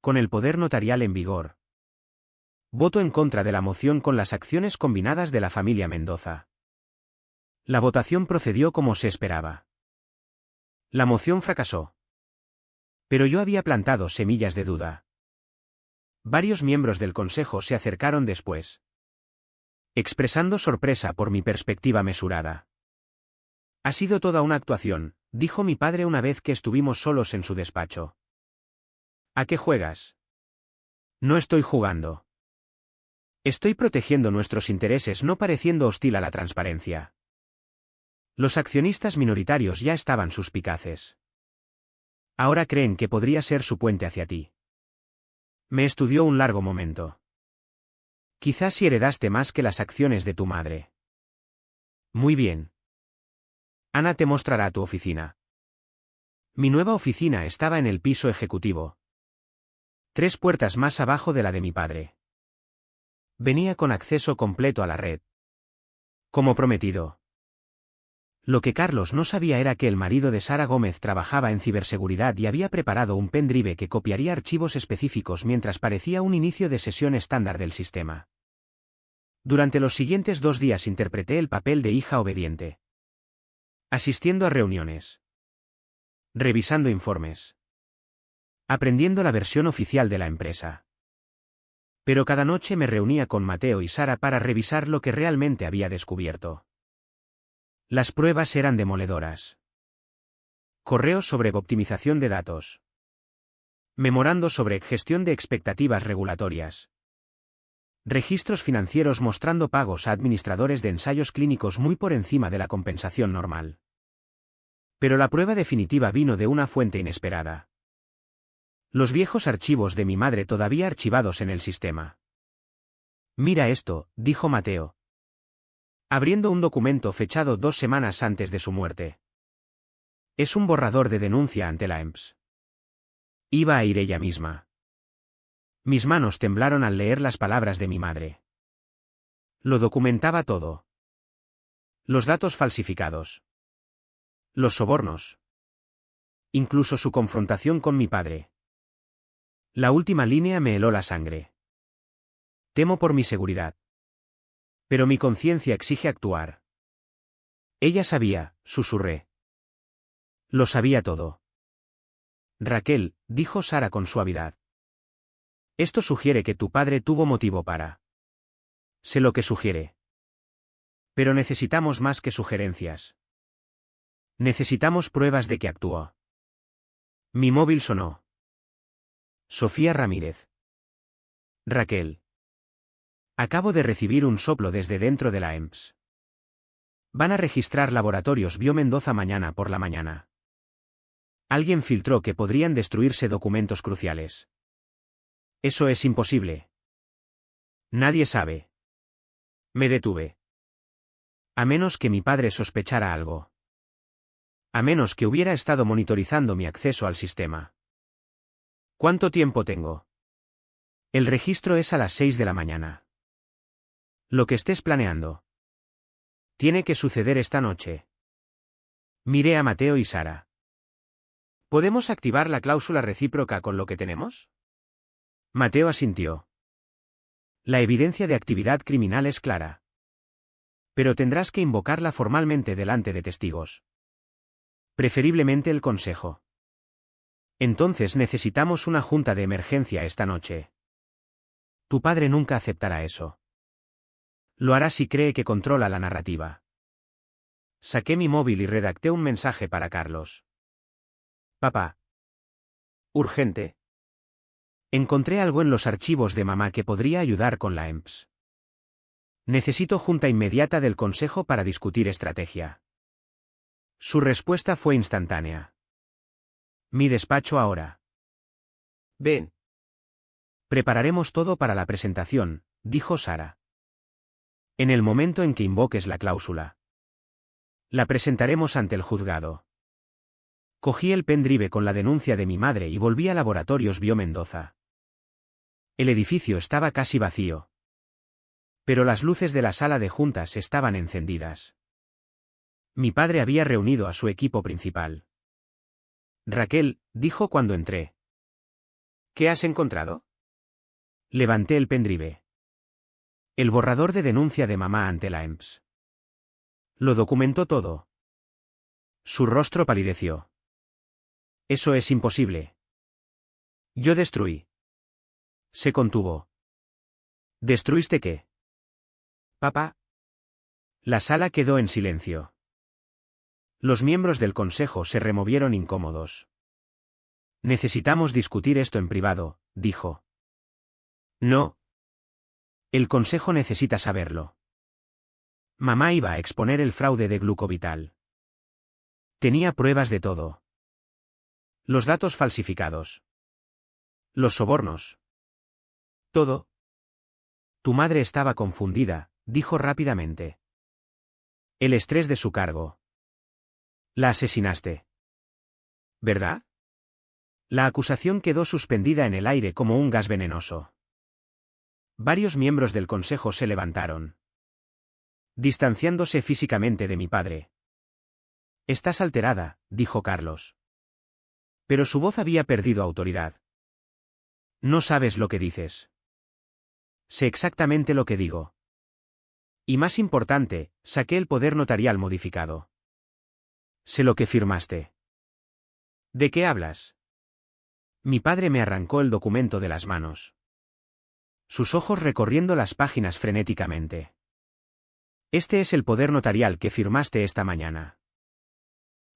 Con el poder notarial en vigor. Voto en contra de la moción con las acciones combinadas de la familia Mendoza. La votación procedió como se esperaba. La moción fracasó. Pero yo había plantado semillas de duda. Varios miembros del consejo se acercaron después, expresando sorpresa por mi perspectiva mesurada. Ha sido toda una actuación, dijo mi padre una vez que estuvimos solos en su despacho. ¿A qué juegas? No estoy jugando. Estoy protegiendo nuestros intereses no pareciendo hostil a la transparencia. Los accionistas minoritarios ya estaban suspicaces. Ahora creen que podría ser su puente hacia ti. Me estudió un largo momento. Quizás si heredaste más que las acciones de tu madre. Muy bien. Ana te mostrará tu oficina. Mi nueva oficina estaba en el piso ejecutivo, 3 puertas más abajo de la de mi padre. Venía con acceso completo a la red. Como prometido. Lo que Carlos no sabía era que el marido de Sara Gómez trabajaba en ciberseguridad y había preparado un pendrive que copiaría archivos específicos mientras parecía un inicio de sesión estándar del sistema. Durante los siguientes 2 días interpreté el papel de hija obediente. Asistiendo a reuniones. Revisando informes. Aprendiendo la versión oficial de la empresa. Pero cada noche me reunía con Mateo y Sara para revisar lo que realmente había descubierto. Las pruebas eran demoledoras. Correos sobre optimización de datos. Memorando sobre gestión de expectativas regulatorias. Registros financieros mostrando pagos a administradores de ensayos clínicos muy por encima de la compensación normal. Pero la prueba definitiva vino de una fuente inesperada. Los viejos archivos de mi madre todavía archivados en el sistema. Mira esto, dijo Mateo, abriendo un documento fechado 2 semanas antes de su muerte. Es un borrador de denuncia ante la EMS. Iba a ir ella misma. Mis manos temblaron al leer las palabras de mi madre. Lo documentaba todo. Los datos falsificados. Los sobornos. Incluso su confrontación con mi padre. La última línea me heló la sangre. Temo por mi seguridad. Pero mi conciencia exige actuar. Ella sabía, susurré. Lo sabía todo. Raquel, dijo Sara con suavidad. Esto sugiere que tu padre tuvo motivo para. Sé lo que sugiere. Pero necesitamos más que sugerencias. Necesitamos pruebas de que actuó. Mi móvil sonó. Sofía Ramírez. Raquel. Acabo de recibir un soplo desde dentro de la EMS. Van a registrar Laboratorios Bio Mendoza mañana por la mañana. Alguien filtró que podrían destruirse documentos cruciales. Eso es imposible. Nadie sabe. Me detuve. A menos que mi padre sospechara algo. A menos que hubiera estado monitorizando mi acceso al sistema. ¿Cuánto tiempo tengo? El registro es a las 6 de la mañana. Lo que estés planeando. Tiene que suceder esta noche. Miré a Mateo y Sara. ¿Podemos activar la cláusula recíproca con lo que tenemos? Mateo asintió. La evidencia de actividad criminal es clara. Pero tendrás que invocarla formalmente delante de testigos. Preferiblemente el consejo. Entonces necesitamos una junta de emergencia esta noche. Tu padre nunca aceptará eso. Lo hará si cree que controla la narrativa. Saqué mi móvil y redacté un mensaje para Carlos. Papá. Urgente. Encontré algo en los archivos de mamá que podría ayudar con la EMS. Necesito junta inmediata del consejo para discutir estrategia. Su respuesta fue instantánea. Mi despacho ahora. Ven. Prepararemos todo para la presentación, dijo Sara. En el momento en que invoques la cláusula. La presentaremos ante el juzgado. Cogí el pendrive con la denuncia de mi madre y volví a Laboratorios Bio Mendoza. El edificio estaba casi vacío. Pero las luces de la sala de juntas estaban encendidas. Mi padre había reunido a su equipo principal. Raquel, dijo cuando entré. ¿Qué has encontrado? Levanté el pendrive. El borrador de denuncia de mamá ante la EMS. Lo documentó todo. Su rostro palideció. Eso es imposible. Yo destruí. Se contuvo. ¿Destruiste qué? Papá. La sala quedó en silencio. Los miembros del consejo se removieron incómodos. Necesitamos discutir esto en privado, dijo. No. El consejo necesita saberlo. Mamá iba a exponer el fraude de Glucovital. Tenía pruebas de todo. Los datos falsificados. Los sobornos. Todo. Tu madre estaba confundida, dijo rápidamente. El estrés de su cargo. La asesinaste. ¿Verdad? La acusación quedó suspendida en el aire como un gas venenoso. Varios miembros del consejo se levantaron. Distanciándose físicamente de mi padre. Estás alterada, dijo Carlos. Pero su voz había perdido autoridad. No sabes lo que dices. Sé exactamente lo que digo. Y más importante, saqué el poder notarial modificado. Sé lo que firmaste. ¿De qué hablas? Mi padre me arrancó el documento de las manos. Sus ojos recorriendo las páginas frenéticamente. Este es el poder notarial que firmaste esta mañana.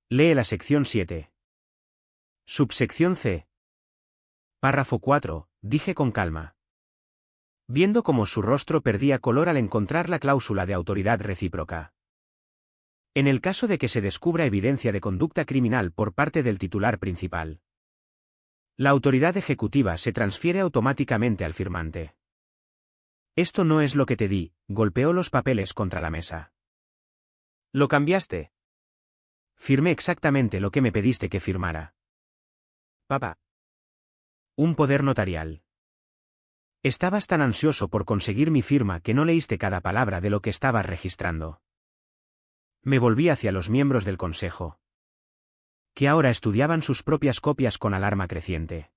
Lee la sección 7. Subsección C. Párrafo 4, dije con calma. Viendo cómo su rostro perdía color al encontrar la cláusula de autoridad recíproca. En el caso de que se descubra evidencia de conducta criminal por parte del titular principal, la autoridad ejecutiva se transfiere automáticamente al firmante. Esto no es lo que te di, golpeó los papeles contra la mesa. ¿Lo cambiaste? Firmé exactamente lo que me pediste que firmara. Papá. Un poder notarial. Estabas tan ansioso por conseguir mi firma que no leíste cada palabra de lo que estabas registrando. Me volví hacia los miembros del consejo, que ahora estudiaban sus propias copias con alarma creciente.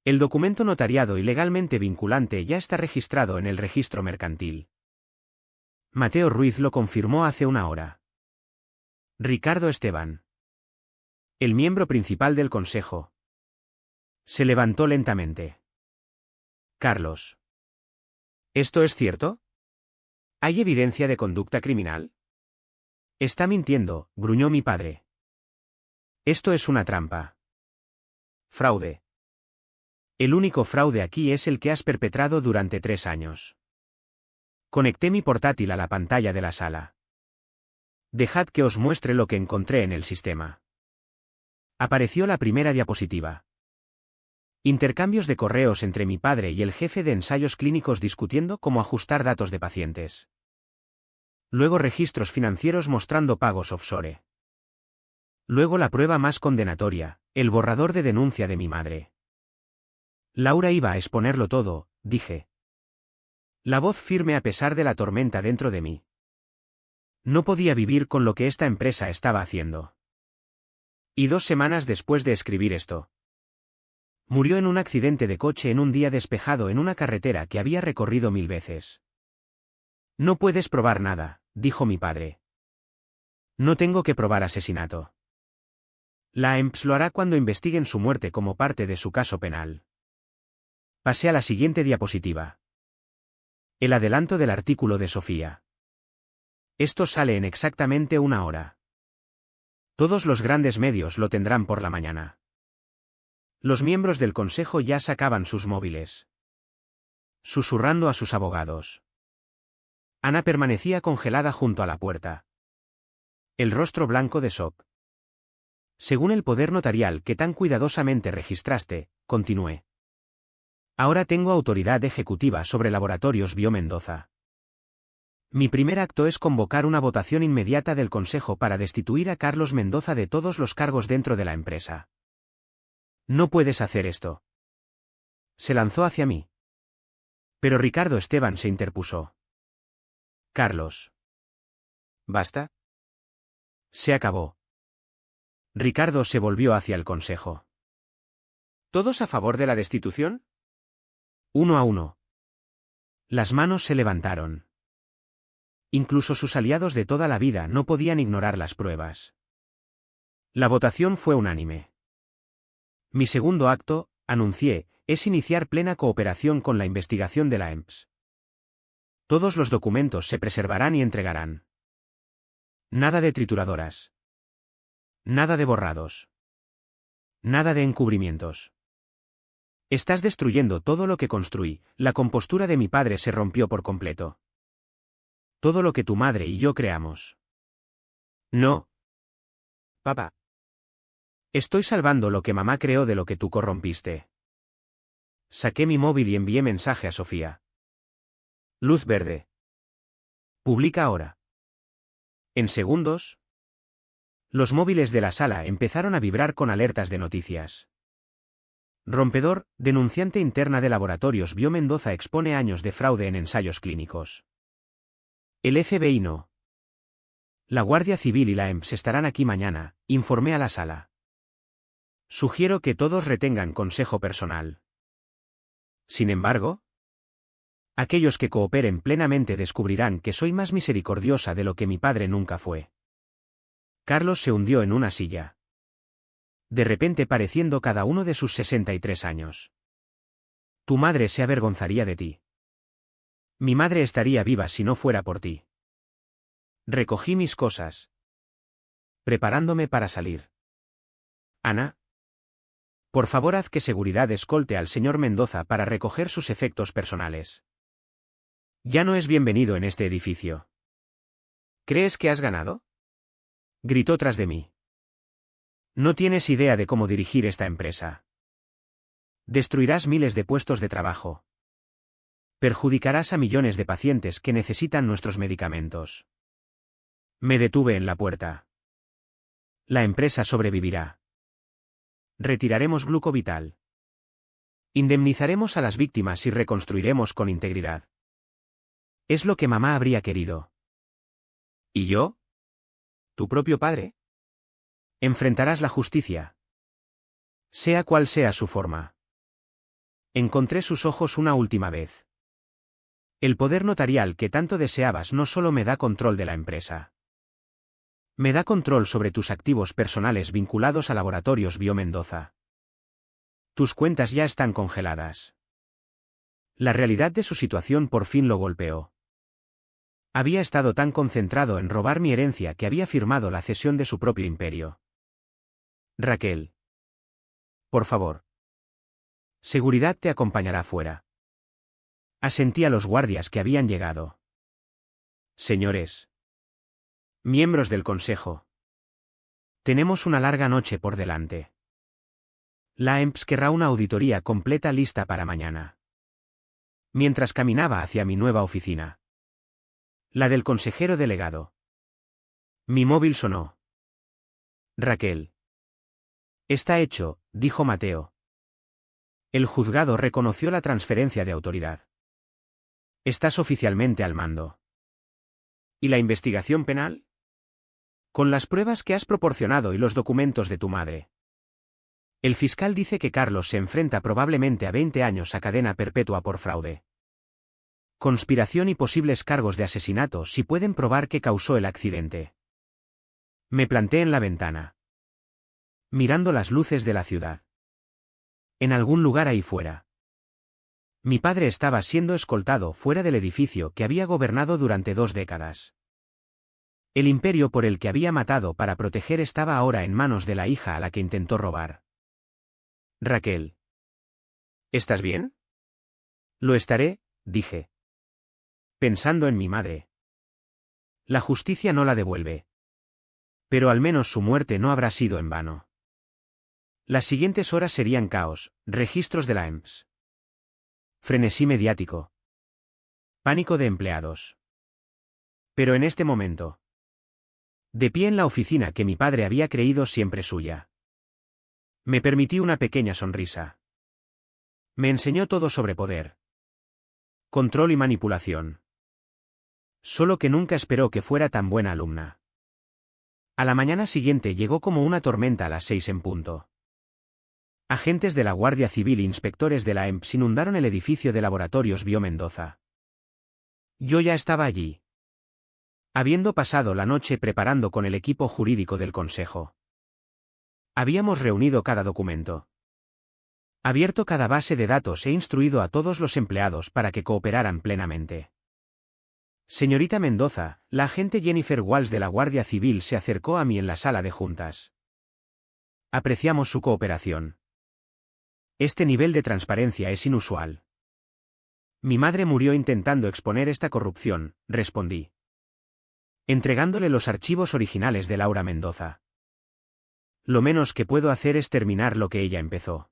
El documento notariado y legalmente vinculante ya está registrado en el registro mercantil. Mateo Ruiz lo confirmó hace una hora. Ricardo Esteban, el miembro principal del consejo, se levantó lentamente. Carlos. ¿Esto es cierto? ¿Hay evidencia de conducta criminal? Está mintiendo, gruñó mi padre. Esto es una trampa. Fraude. El único fraude aquí es el que has perpetrado durante 3 años. Conecté mi portátil a la pantalla de la sala. Dejad que os muestre lo que encontré en el sistema. Apareció la primera diapositiva. Intercambios de correos entre mi padre y el jefe de ensayos clínicos discutiendo cómo ajustar datos de pacientes. Luego registros financieros mostrando pagos offshore. Luego la prueba más condenatoria, el borrador de denuncia de mi madre. Laura iba a exponerlo todo, dije. La voz firme a pesar de la tormenta dentro de mí. No podía vivir con lo que esta empresa estaba haciendo. Y 2 semanas después de escribir esto, murió en un accidente de coche en un día despejado en una carretera que había recorrido 1000 veces. No puedes probar nada, dijo mi padre. No tengo que probar asesinato. La EMPS lo hará cuando investiguen su muerte como parte de su caso penal. Pasé a la siguiente diapositiva. El adelanto del artículo de Sofía. Esto sale en exactamente 1 hora. Todos los grandes medios lo tendrán por la mañana. Los miembros del consejo ya sacaban sus móviles, susurrando a sus abogados. Ana permanecía congelada junto a la puerta. El rostro blanco de shock. Según el poder notarial que tan cuidadosamente registraste, continué. Ahora tengo autoridad ejecutiva sobre Laboratorios Bio Mendoza. Mi primer acto es convocar una votación inmediata del Consejo para destituir a Carlos Mendoza de todos los cargos dentro de la empresa. No puedes hacer esto. Se lanzó hacia mí. Pero Ricardo Esteban se interpuso. Carlos. ¿Basta? Se acabó. Ricardo se volvió hacia el consejo. ¿Todos a favor de la destitución? 1 a 1. Las manos se levantaron. Incluso sus aliados de toda la vida no podían ignorar las pruebas. La votación fue unánime. Mi segundo acto, anuncié, es iniciar plena cooperación con la investigación de la EMPS. Todos los documentos se preservarán y entregarán. Nada de trituradoras. Nada de borrados. Nada de encubrimientos. Estás destruyendo todo lo que construí. La compostura de mi padre se rompió por completo. Todo lo que tu madre y yo creamos. No. Papá. Estoy salvando lo que mamá creó de lo que tú corrompiste. Saqué mi móvil y envié mensaje a Sofía. Luz verde. Publica ahora. En segundos, los móviles de la sala empezaron a vibrar con alertas de noticias. Rompedor, denunciante interna de Laboratorios Bio Mendoza expone años de fraude en ensayos clínicos. El FBI no La Guardia Civil y la EMS estarán aquí mañana, informé a la sala. Sugiero que todos retengan consejo personal. Sin embargo, aquellos que cooperen plenamente descubrirán que soy más misericordiosa de lo que mi padre nunca fue. Carlos se hundió en una silla. De repente pareciendo cada uno de sus 63 años. Tu madre se avergonzaría de ti. Mi madre estaría viva si no fuera por ti. Recogí mis cosas. Preparándome para salir. Ana. Por favor, haz que seguridad escolte al señor Mendoza para recoger sus efectos personales. Ya no es bienvenido en este edificio. ¿Crees que has ganado? Gritó tras de mí. No tienes idea de cómo dirigir esta empresa. Destruirás miles de puestos de trabajo. Perjudicarás a millones de pacientes que necesitan nuestros medicamentos. Me detuve en la puerta. La empresa sobrevivirá. Retiraremos Glucovital. Indemnizaremos a las víctimas y reconstruiremos con integridad. Es lo que mamá habría querido. ¿Y yo? ¿Tu propio padre? Enfrentarás la justicia. Sea cual sea su forma. Encontré sus ojos una última vez. El poder notarial que tanto deseabas no solo me da control de la empresa. Me da control sobre tus activos personales vinculados a Laboratorios Bio Mendoza. Tus cuentas ya están congeladas. La realidad de su situación por fin lo golpeó. Había estado tan concentrado en robar mi herencia que había firmado la cesión de su propio imperio. Raquel. Por favor. Seguridad te acompañará fuera. Asentí a los guardias que habían llegado. Señores. Miembros del Consejo. Tenemos una larga noche por delante. La EMS querrá una auditoría completa lista para mañana. Mientras caminaba hacia mi nueva oficina. La del consejero delegado. Mi móvil sonó. Raquel. Está hecho, dijo Mateo. El juzgado reconoció la transferencia de autoridad. Estás oficialmente al mando. ¿Y la investigación penal? Con las pruebas que has proporcionado y los documentos de tu madre. El fiscal dice que Carlos se enfrenta probablemente a 20 años a cadena perpetua por fraude. Conspiración y posibles cargos de asesinato si pueden probar que causó el accidente. Me planté en la ventana. Mirando las luces de la ciudad. En algún lugar ahí fuera. Mi padre estaba siendo escoltado fuera del edificio que había gobernado durante 2 décadas. El imperio por el que había matado para proteger estaba ahora en manos de la hija a la que intentó robar. Raquel. ¿Estás bien? Lo estaré, dije. Pensando en mi madre. La justicia no la devuelve. Pero al menos su muerte no habrá sido en vano. Las siguientes horas serían caos, registros de la EMS. Frenesí mediático. Pánico de empleados. Pero en este momento. De pie en la oficina que mi padre había creído siempre suya. Me permití una pequeña sonrisa. Me enseñó todo sobre poder. Control y manipulación. Solo que nunca esperó que fuera tan buena alumna. A la mañana siguiente llegó como una tormenta a las 6 en punto. Agentes de la Guardia Civil e inspectores de la EMS inundaron el edificio de Laboratorios Bio Mendoza. Yo ya estaba allí. Habiendo pasado la noche preparando con el equipo jurídico del Consejo. Habíamos reunido cada documento. Abierto cada base de datos e instruido a todos los empleados para que cooperaran plenamente. Señorita Mendoza, la agente Jennifer Walsh de la Guardia Civil se acercó a mí en la sala de juntas. Apreciamos su cooperación. Este nivel de transparencia es inusual. Mi madre murió intentando exponer esta corrupción, respondí. Entregándole los archivos originales de Laura Mendoza. Lo menos que puedo hacer es terminar lo que ella empezó.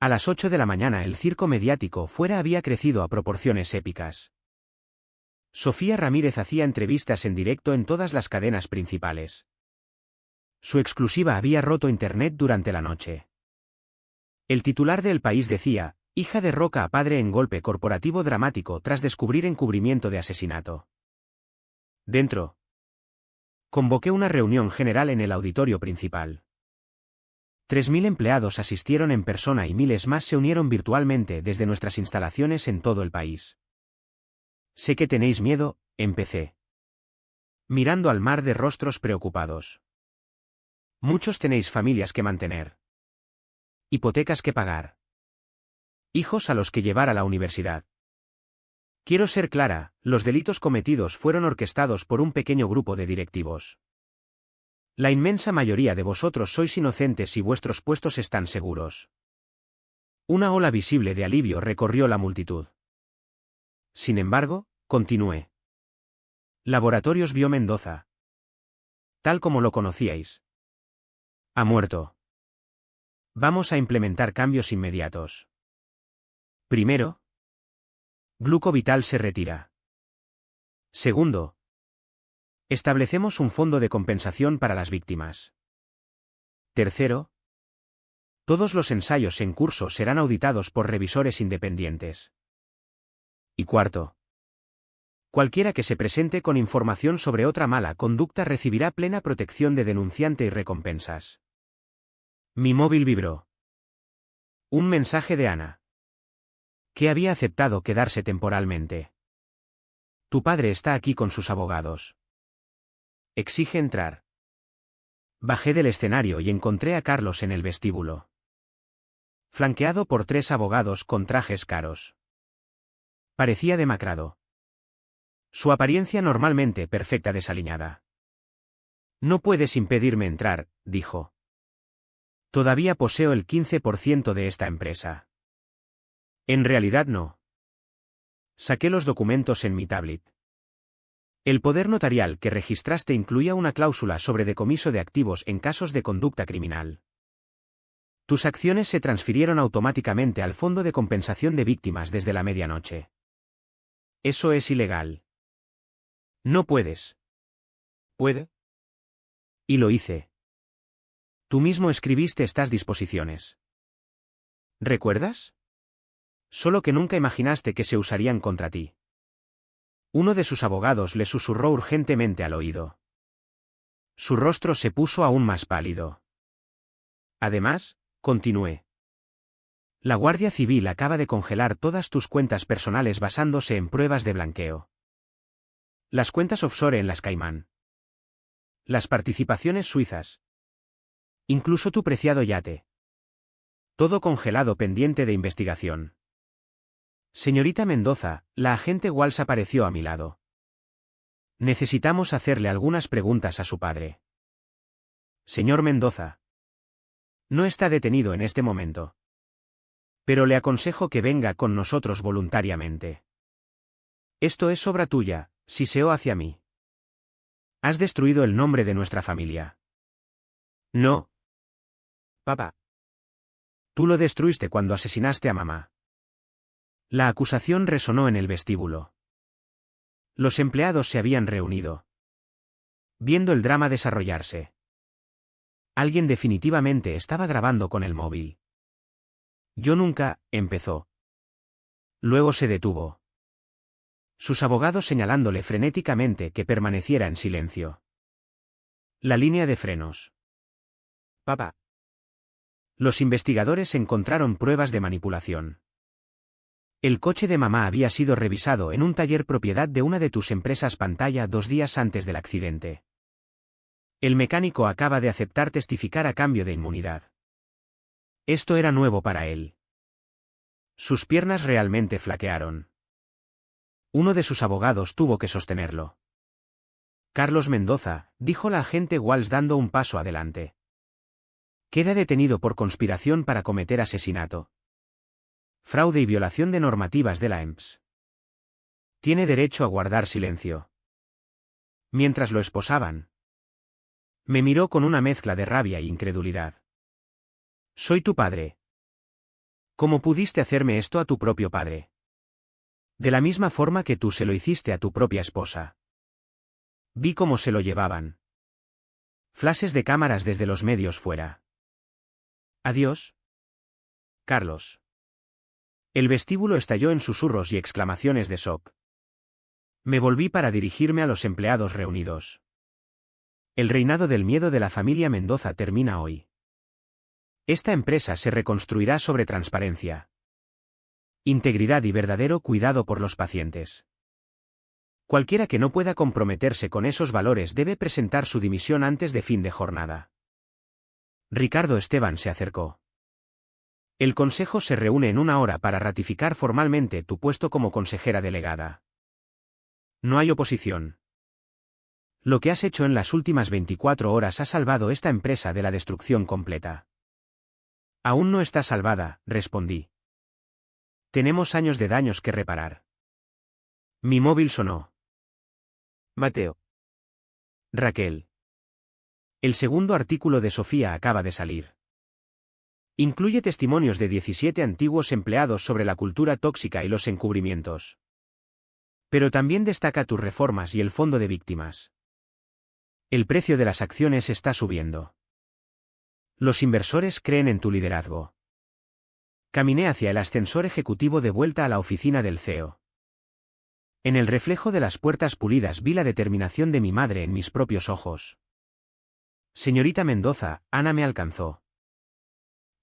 A las 8 de la mañana el circo mediático fuera había crecido a proporciones épicas. Sofía Ramírez hacía entrevistas en directo en todas las cadenas principales. Su exclusiva había roto Internet durante la noche. El titular de El País decía, hija de Roca a padre en golpe corporativo dramático tras descubrir encubrimiento de asesinato. Dentro. Convoqué una reunión general en el auditorio principal. 3.000 empleados asistieron en persona y miles más se unieron virtualmente desde nuestras instalaciones en todo el país. Sé que tenéis miedo, empecé, mirando al mar de rostros preocupados. Muchos tenéis familias que mantener, hipotecas que pagar, hijos a los que llevar a la universidad. Quiero ser clara, los delitos cometidos fueron orquestados por un pequeño grupo de directivos. La inmensa mayoría de vosotros sois inocentes y vuestros puestos están seguros. Una ola visible de alivio recorrió la multitud. Sin embargo, continué. Laboratorios Bio Mendoza, tal como lo conocíais, ha muerto. Vamos a implementar cambios inmediatos. Primero, Glucovital se retira. Segundo, establecemos un fondo de compensación para las víctimas. Tercero, todos los ensayos en curso serán auditados por revisores independientes. Y cuarto, cualquiera que se presente con información sobre otra mala conducta recibirá plena protección de denunciante y recompensas. Mi móvil vibró. Un mensaje de Ana, que había aceptado quedarse temporalmente. Tu padre está aquí con sus abogados. Exige entrar. Bajé del escenario y encontré a Carlos en el vestíbulo, flanqueado por 3 abogados con trajes caros. Parecía demacrado. Su apariencia normalmente perfecta desaliñada. No puedes impedirme entrar, dijo. Todavía poseo el 15% de esta empresa. En realidad no. Saqué los documentos en mi tablet. El poder notarial que registraste incluía una cláusula sobre decomiso de activos en casos de conducta criminal. Tus acciones se transfirieron automáticamente al Fondo de Compensación de Víctimas desde la medianoche. Eso es ilegal. No puedes. ¿Puede? Y lo hice. Tú mismo escribiste estas disposiciones. ¿Recuerdas? Solo que nunca imaginaste que se usarían contra ti. Uno de sus abogados le susurró urgentemente al oído. Su rostro se puso aún más pálido. Además, continué. La Guardia Civil acaba de congelar todas tus cuentas personales basándose en pruebas de blanqueo. Las cuentas offshore en las Caimán. Las participaciones suizas. Incluso tu preciado yate. Todo congelado pendiente de investigación. Señorita Mendoza, la agente Walsh apareció a mi lado. Necesitamos hacerle algunas preguntas a su padre. Señor Mendoza. No está detenido en este momento. Pero le aconsejo que venga con nosotros voluntariamente. Esto es obra tuya, siseó hacia mí. Has destruido el nombre de nuestra familia. No. Papá. Tú lo destruiste cuando asesinaste a mamá. La acusación resonó en el vestíbulo. Los empleados se habían reunido, viendo el drama desarrollarse. Alguien definitivamente estaba grabando con el móvil. Yo nunca, empezó. Luego se detuvo. Sus abogados señalándole frenéticamente que permaneciera en silencio. La línea de frenos. Papá. Los investigadores encontraron pruebas de manipulación. El coche de mamá había sido revisado en un taller propiedad de una de tus empresas pantalla 2 días antes del accidente. El mecánico acaba de aceptar testificar a cambio de inmunidad. Esto era nuevo para él. Sus piernas realmente flaquearon. Uno de sus abogados tuvo que sostenerlo. Carlos Mendoza, dijo la agente Walsh dando un paso adelante. Queda detenido por conspiración para cometer asesinato, fraude y violación de normativas de la EMS. Tiene derecho a guardar silencio. Mientras lo esposaban, me miró con una mezcla de rabia e incredulidad. Soy tu padre. ¿Cómo pudiste hacerme esto a tu propio padre? De la misma forma que tú se lo hiciste a tu propia esposa. Vi cómo se lo llevaban. Flashes de cámaras desde los medios fuera. Adiós, Carlos. El vestíbulo estalló en susurros y exclamaciones de shock. Me volví para dirigirme a los empleados reunidos. El reinado del miedo de la familia Mendoza termina hoy. Esta empresa se reconstruirá sobre transparencia, integridad y verdadero cuidado por los pacientes. Cualquiera que no pueda comprometerse con esos valores debe presentar su dimisión antes de fin de jornada. Ricardo Esteban se acercó. El consejo se reúne en 1 hora para ratificar formalmente tu puesto como consejera delegada. No hay oposición. Lo que has hecho en las últimas 24 horas ha salvado esta empresa de la destrucción completa. Aún no está salvada, respondí. Tenemos años de daños que reparar. Mi móvil sonó. Mateo. Raquel. El segundo artículo de Sofía acaba de salir. Incluye testimonios de 17 antiguos empleados sobre la cultura tóxica y los encubrimientos. Pero también destaca tus reformas y el fondo de víctimas. El precio de las acciones está subiendo. Los inversores creen en tu liderazgo. Caminé hacia el ascensor ejecutivo de vuelta a la oficina del CEO. En el reflejo de las puertas pulidas vi la determinación de mi madre en mis propios ojos. Señorita Mendoza, Ana me alcanzó.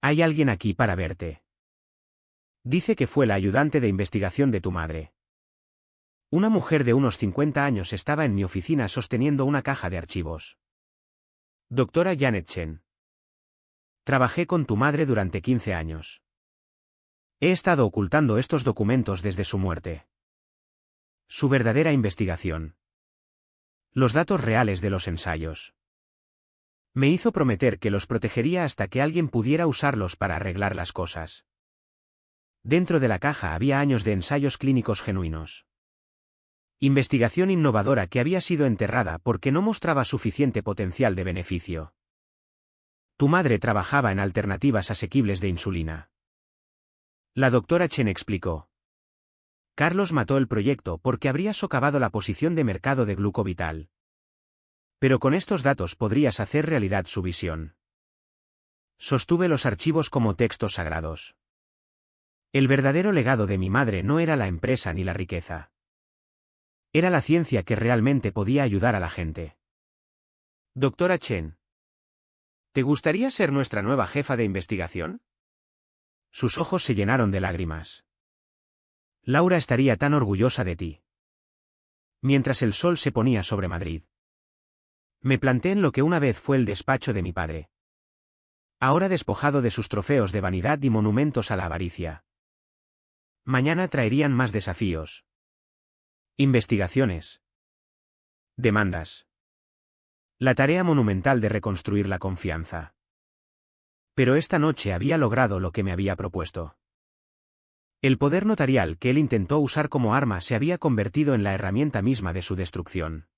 Hay alguien aquí para verte. Dice que fue la ayudante de investigación de tu madre. Una mujer de unos 50 años estaba en mi oficina sosteniendo una caja de archivos. Doctora Janet Chen. Trabajé con tu madre durante 15 años. He estado ocultando estos documentos desde su muerte. Su verdadera investigación. Los datos reales de los ensayos. Me hizo prometer que los protegería hasta que alguien pudiera usarlos para arreglar las cosas. Dentro de la caja había años de ensayos clínicos genuinos. Investigación innovadora que había sido enterrada porque no mostraba suficiente potencial de beneficio. Tu madre trabajaba en alternativas asequibles de insulina. La doctora Chen explicó. Carlos mató el proyecto porque habría socavado la posición de mercado de Glucovital. Pero con estos datos podrías hacer realidad su visión. Sostuve los archivos como textos sagrados. El verdadero legado de mi madre no era la empresa ni la riqueza. Era la ciencia que realmente podía ayudar a la gente. Doctora Chen. ¿Te gustaría ser nuestra nueva jefa de investigación? Sus ojos se llenaron de lágrimas. Laura estaría tan orgullosa de ti. Mientras el sol se ponía sobre Madrid. Me planté en lo que una vez fue el despacho de mi padre. Ahora despojado de sus trofeos de vanidad y monumentos a la avaricia. Mañana traerían más desafíos. Investigaciones. Demandas. La tarea monumental de reconstruir la confianza. Pero esta noche había logrado lo que me había propuesto. El poder notarial que él intentó usar como arma se había convertido en la herramienta misma de su destrucción.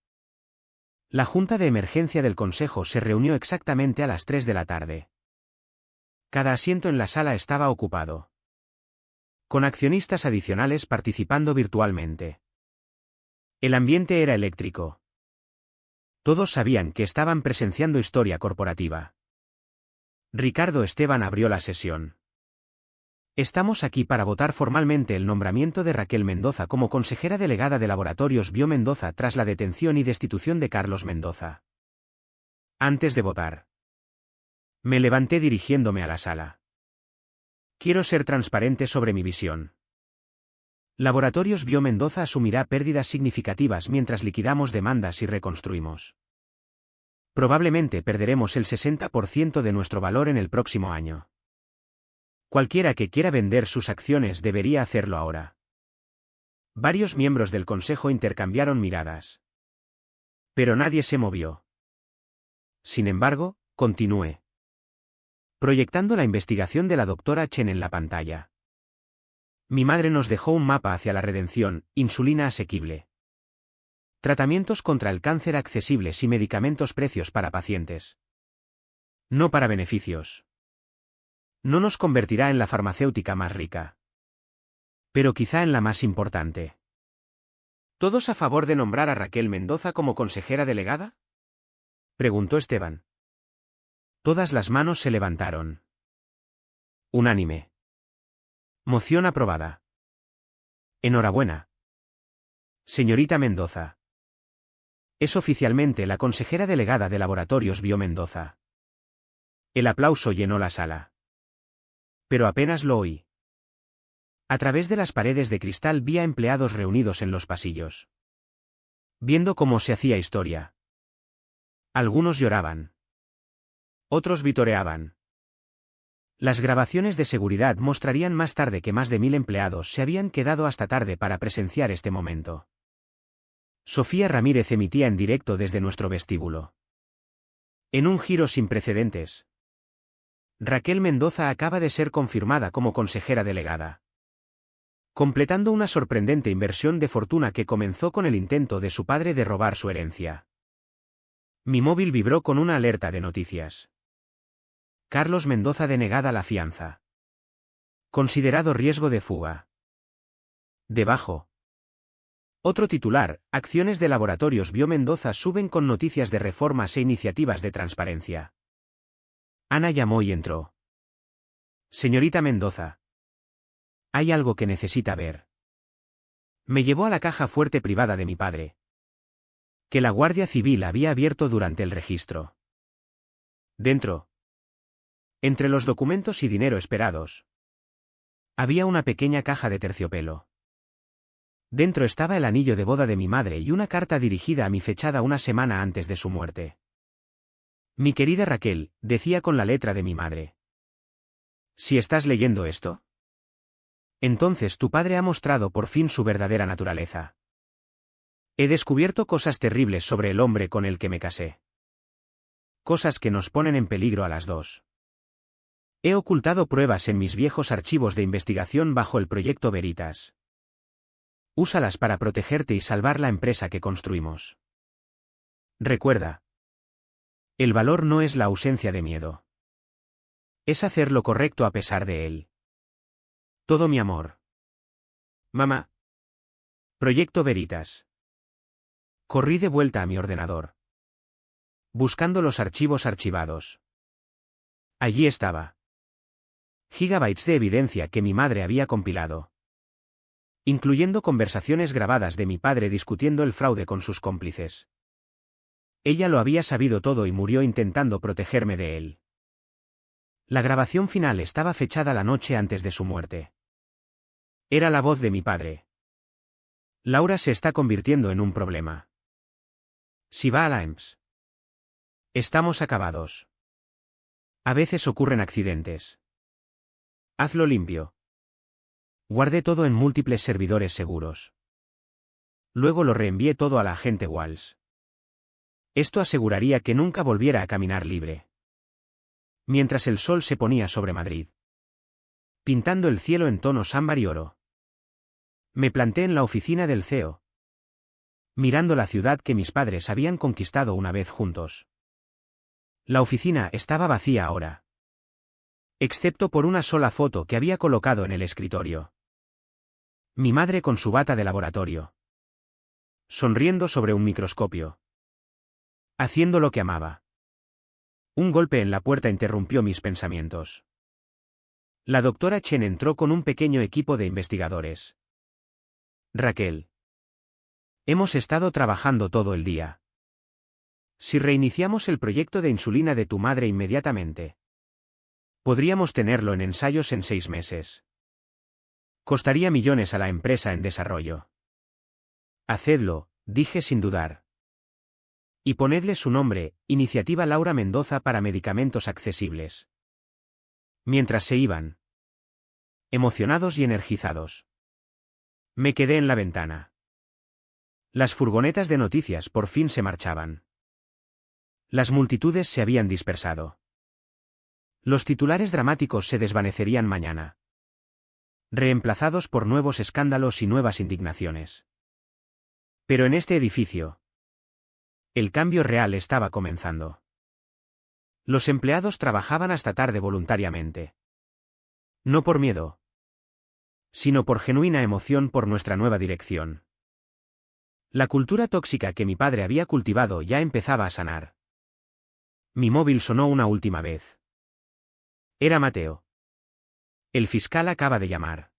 La Junta de Emergencia del Consejo se reunió exactamente a las 3 de la tarde. Cada asiento en la sala estaba ocupado. Con accionistas adicionales participando virtualmente. El ambiente era eléctrico. Todos sabían que estaban presenciando historia corporativa. Ricardo Esteban abrió la sesión. Estamos aquí para votar formalmente el nombramiento de Raquel Mendoza como consejera delegada de Laboratorios Bio Mendoza tras la detención y destitución de Carlos Mendoza. Antes de votar. Me levanté dirigiéndome a la sala. Quiero ser transparente sobre mi visión. Laboratorios Bio Mendoza asumirá pérdidas significativas mientras liquidamos demandas y reconstruimos. Probablemente perderemos el 60% de nuestro valor en el próximo año. Cualquiera que quiera vender sus acciones debería hacerlo ahora. Varios miembros del consejo intercambiaron miradas. Pero nadie se movió. Sin embargo, continué. Proyectando la investigación de la doctora Chen en la pantalla. Mi madre nos dejó un mapa hacia la redención, insulina asequible. Tratamientos contra el cáncer accesibles y medicamentos precios para pacientes. No para beneficios. No nos convertirá en la farmacéutica más rica. Pero quizá en la más importante. ¿Todos a favor de nombrar a Raquel Mendoza como consejera delegada? Preguntó Esteban. Todas las manos se levantaron. Unánime. Moción aprobada. Enhorabuena. Señorita Mendoza. Es oficialmente la consejera delegada de Laboratorios Bio Mendoza. El aplauso llenó la sala. Pero apenas lo oí. A través de las paredes de cristal vi a empleados reunidos en los pasillos, viendo cómo se hacía historia. Algunos lloraban. Otros vitoreaban. Las grabaciones de seguridad mostrarían más tarde que más de 1000 empleados se habían quedado hasta tarde para presenciar este momento. Sofía Ramírez emitía en directo desde nuestro vestíbulo. En un giro sin precedentes, Raquel Mendoza acaba de ser confirmada como consejera delegada, completando una sorprendente inversión de fortuna que comenzó con el intento de su padre de robar su herencia. Mi móvil vibró con una alerta de noticias. Carlos Mendoza denegada la fianza. Considerado riesgo de fuga. Debajo. Otro titular: acciones de Laboratorios Bio Mendoza suben con noticias de reformas e iniciativas de transparencia. Ana llamó y entró. Señorita Mendoza. Hay algo que necesita ver. Me llevó a la caja fuerte privada de mi padre, que la Guardia Civil había abierto durante el registro. Dentro, entre los documentos y dinero esperados, había una pequeña caja de terciopelo. Dentro estaba el anillo de boda de mi madre y una carta dirigida a mí fechada una semana antes de su muerte. Mi querida Raquel, decía con la letra de mi madre. Si estás leyendo esto, entonces tu padre ha mostrado por fin su verdadera naturaleza. He descubierto cosas terribles sobre el hombre con el que me casé. Cosas que nos ponen en peligro a las dos. He ocultado pruebas en mis viejos archivos de investigación bajo el proyecto Veritas. Úsalas para protegerte y salvar la empresa que construimos. Recuerda. El valor no es la ausencia de miedo. Es hacer lo correcto a pesar de él. Todo mi amor. Mamá. Proyecto Veritas. Corrí de vuelta a mi ordenador, buscando los archivos archivados. Allí estaba. Gigabytes de evidencia que mi madre había compilado, incluyendo conversaciones grabadas de mi padre discutiendo el fraude con sus cómplices. Ella lo había sabido todo y murió intentando protegerme de él. La grabación final estaba fechada la noche antes de su muerte. Era la voz de mi padre. Laura se está convirtiendo en un problema. Si va a la EMS. Estamos acabados. A veces ocurren accidentes. Hazlo limpio. Guardé todo en múltiples servidores seguros. Luego lo reenvié todo a la agente Walls. Esto aseguraría que nunca volviera a caminar libre. Mientras el sol se ponía sobre Madrid, pintando el cielo en tonos ámbar y oro, me planté en la oficina del CEO, mirando la ciudad que mis padres habían conquistado una vez juntos. La oficina estaba vacía ahora, excepto por una sola foto que había colocado en el escritorio. Mi madre con su bata de laboratorio, sonriendo sobre un microscopio, haciendo lo que amaba. Un golpe en la puerta interrumpió mis pensamientos. La doctora Chen entró con un pequeño equipo de investigadores. Raquel. Hemos estado trabajando todo el día. Si reiniciamos el proyecto de insulina de tu madre inmediatamente, podríamos tenerlo en ensayos en 6 meses. Costaría millones a la empresa en desarrollo. Hacedlo, dije sin dudar. Y ponedle su nombre, Iniciativa Laura Mendoza para Medicamentos Accesibles. Mientras se iban, emocionados y energizados, me quedé en la ventana. Las furgonetas de noticias por fin se marchaban. Las multitudes se habían dispersado. Los titulares dramáticos se desvanecerían mañana, reemplazados por nuevos escándalos y nuevas indignaciones. Pero en este edificio, el cambio real estaba comenzando. Los empleados trabajaban hasta tarde voluntariamente. No por miedo, sino por genuina emoción por nuestra nueva dirección. La cultura tóxica que mi padre había cultivado ya empezaba a sanar. Mi móvil sonó una última vez. Era Mateo. El fiscal acaba de llamar.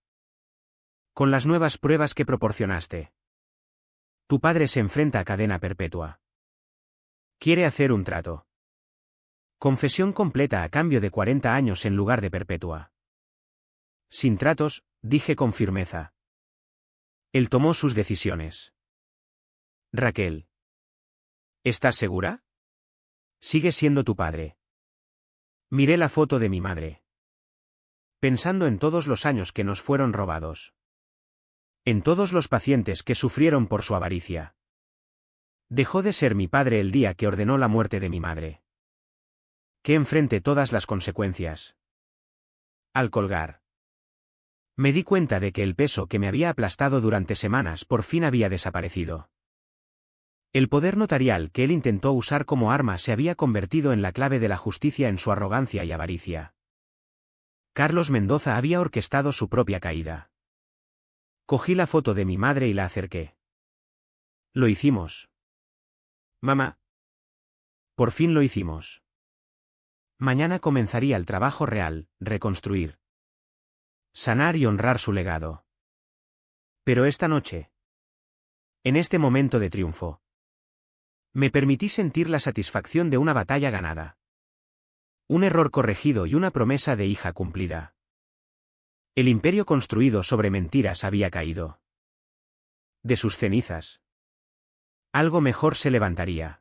Con las nuevas pruebas que proporcionaste, tu padre se enfrenta a cadena perpetua. Quiere hacer un trato. Confesión completa a cambio de 40 años en lugar de perpetua. Sin tratos, dije con firmeza. Él tomó sus decisiones. Raquel. ¿Estás segura? Sigue siendo tu padre. Miré la foto de mi madre. Pensando en todos los años que nos fueron robados. En todos los pacientes que sufrieron por su avaricia. Dejó de ser mi padre el día que ordenó la muerte de mi madre. Que enfrente todas las consecuencias. Al colgar. Me di cuenta de que el peso que me había aplastado durante semanas por fin había desaparecido. El poder notarial que él intentó usar como arma se había convertido en la clave de la justicia en su arrogancia y avaricia. Carlos Mendoza había orquestado su propia caída. Cogí la foto de mi madre y la acerqué. Lo hicimos. Mamá. Por fin lo hicimos. Mañana comenzaría el trabajo real, reconstruir. Sanar y honrar su legado. Pero esta noche. En este momento de triunfo. Me permití sentir la satisfacción de una batalla ganada. Un error corregido y una promesa de hija cumplida. El imperio construido sobre mentiras había caído. De sus cenizas. Algo mejor se levantaría.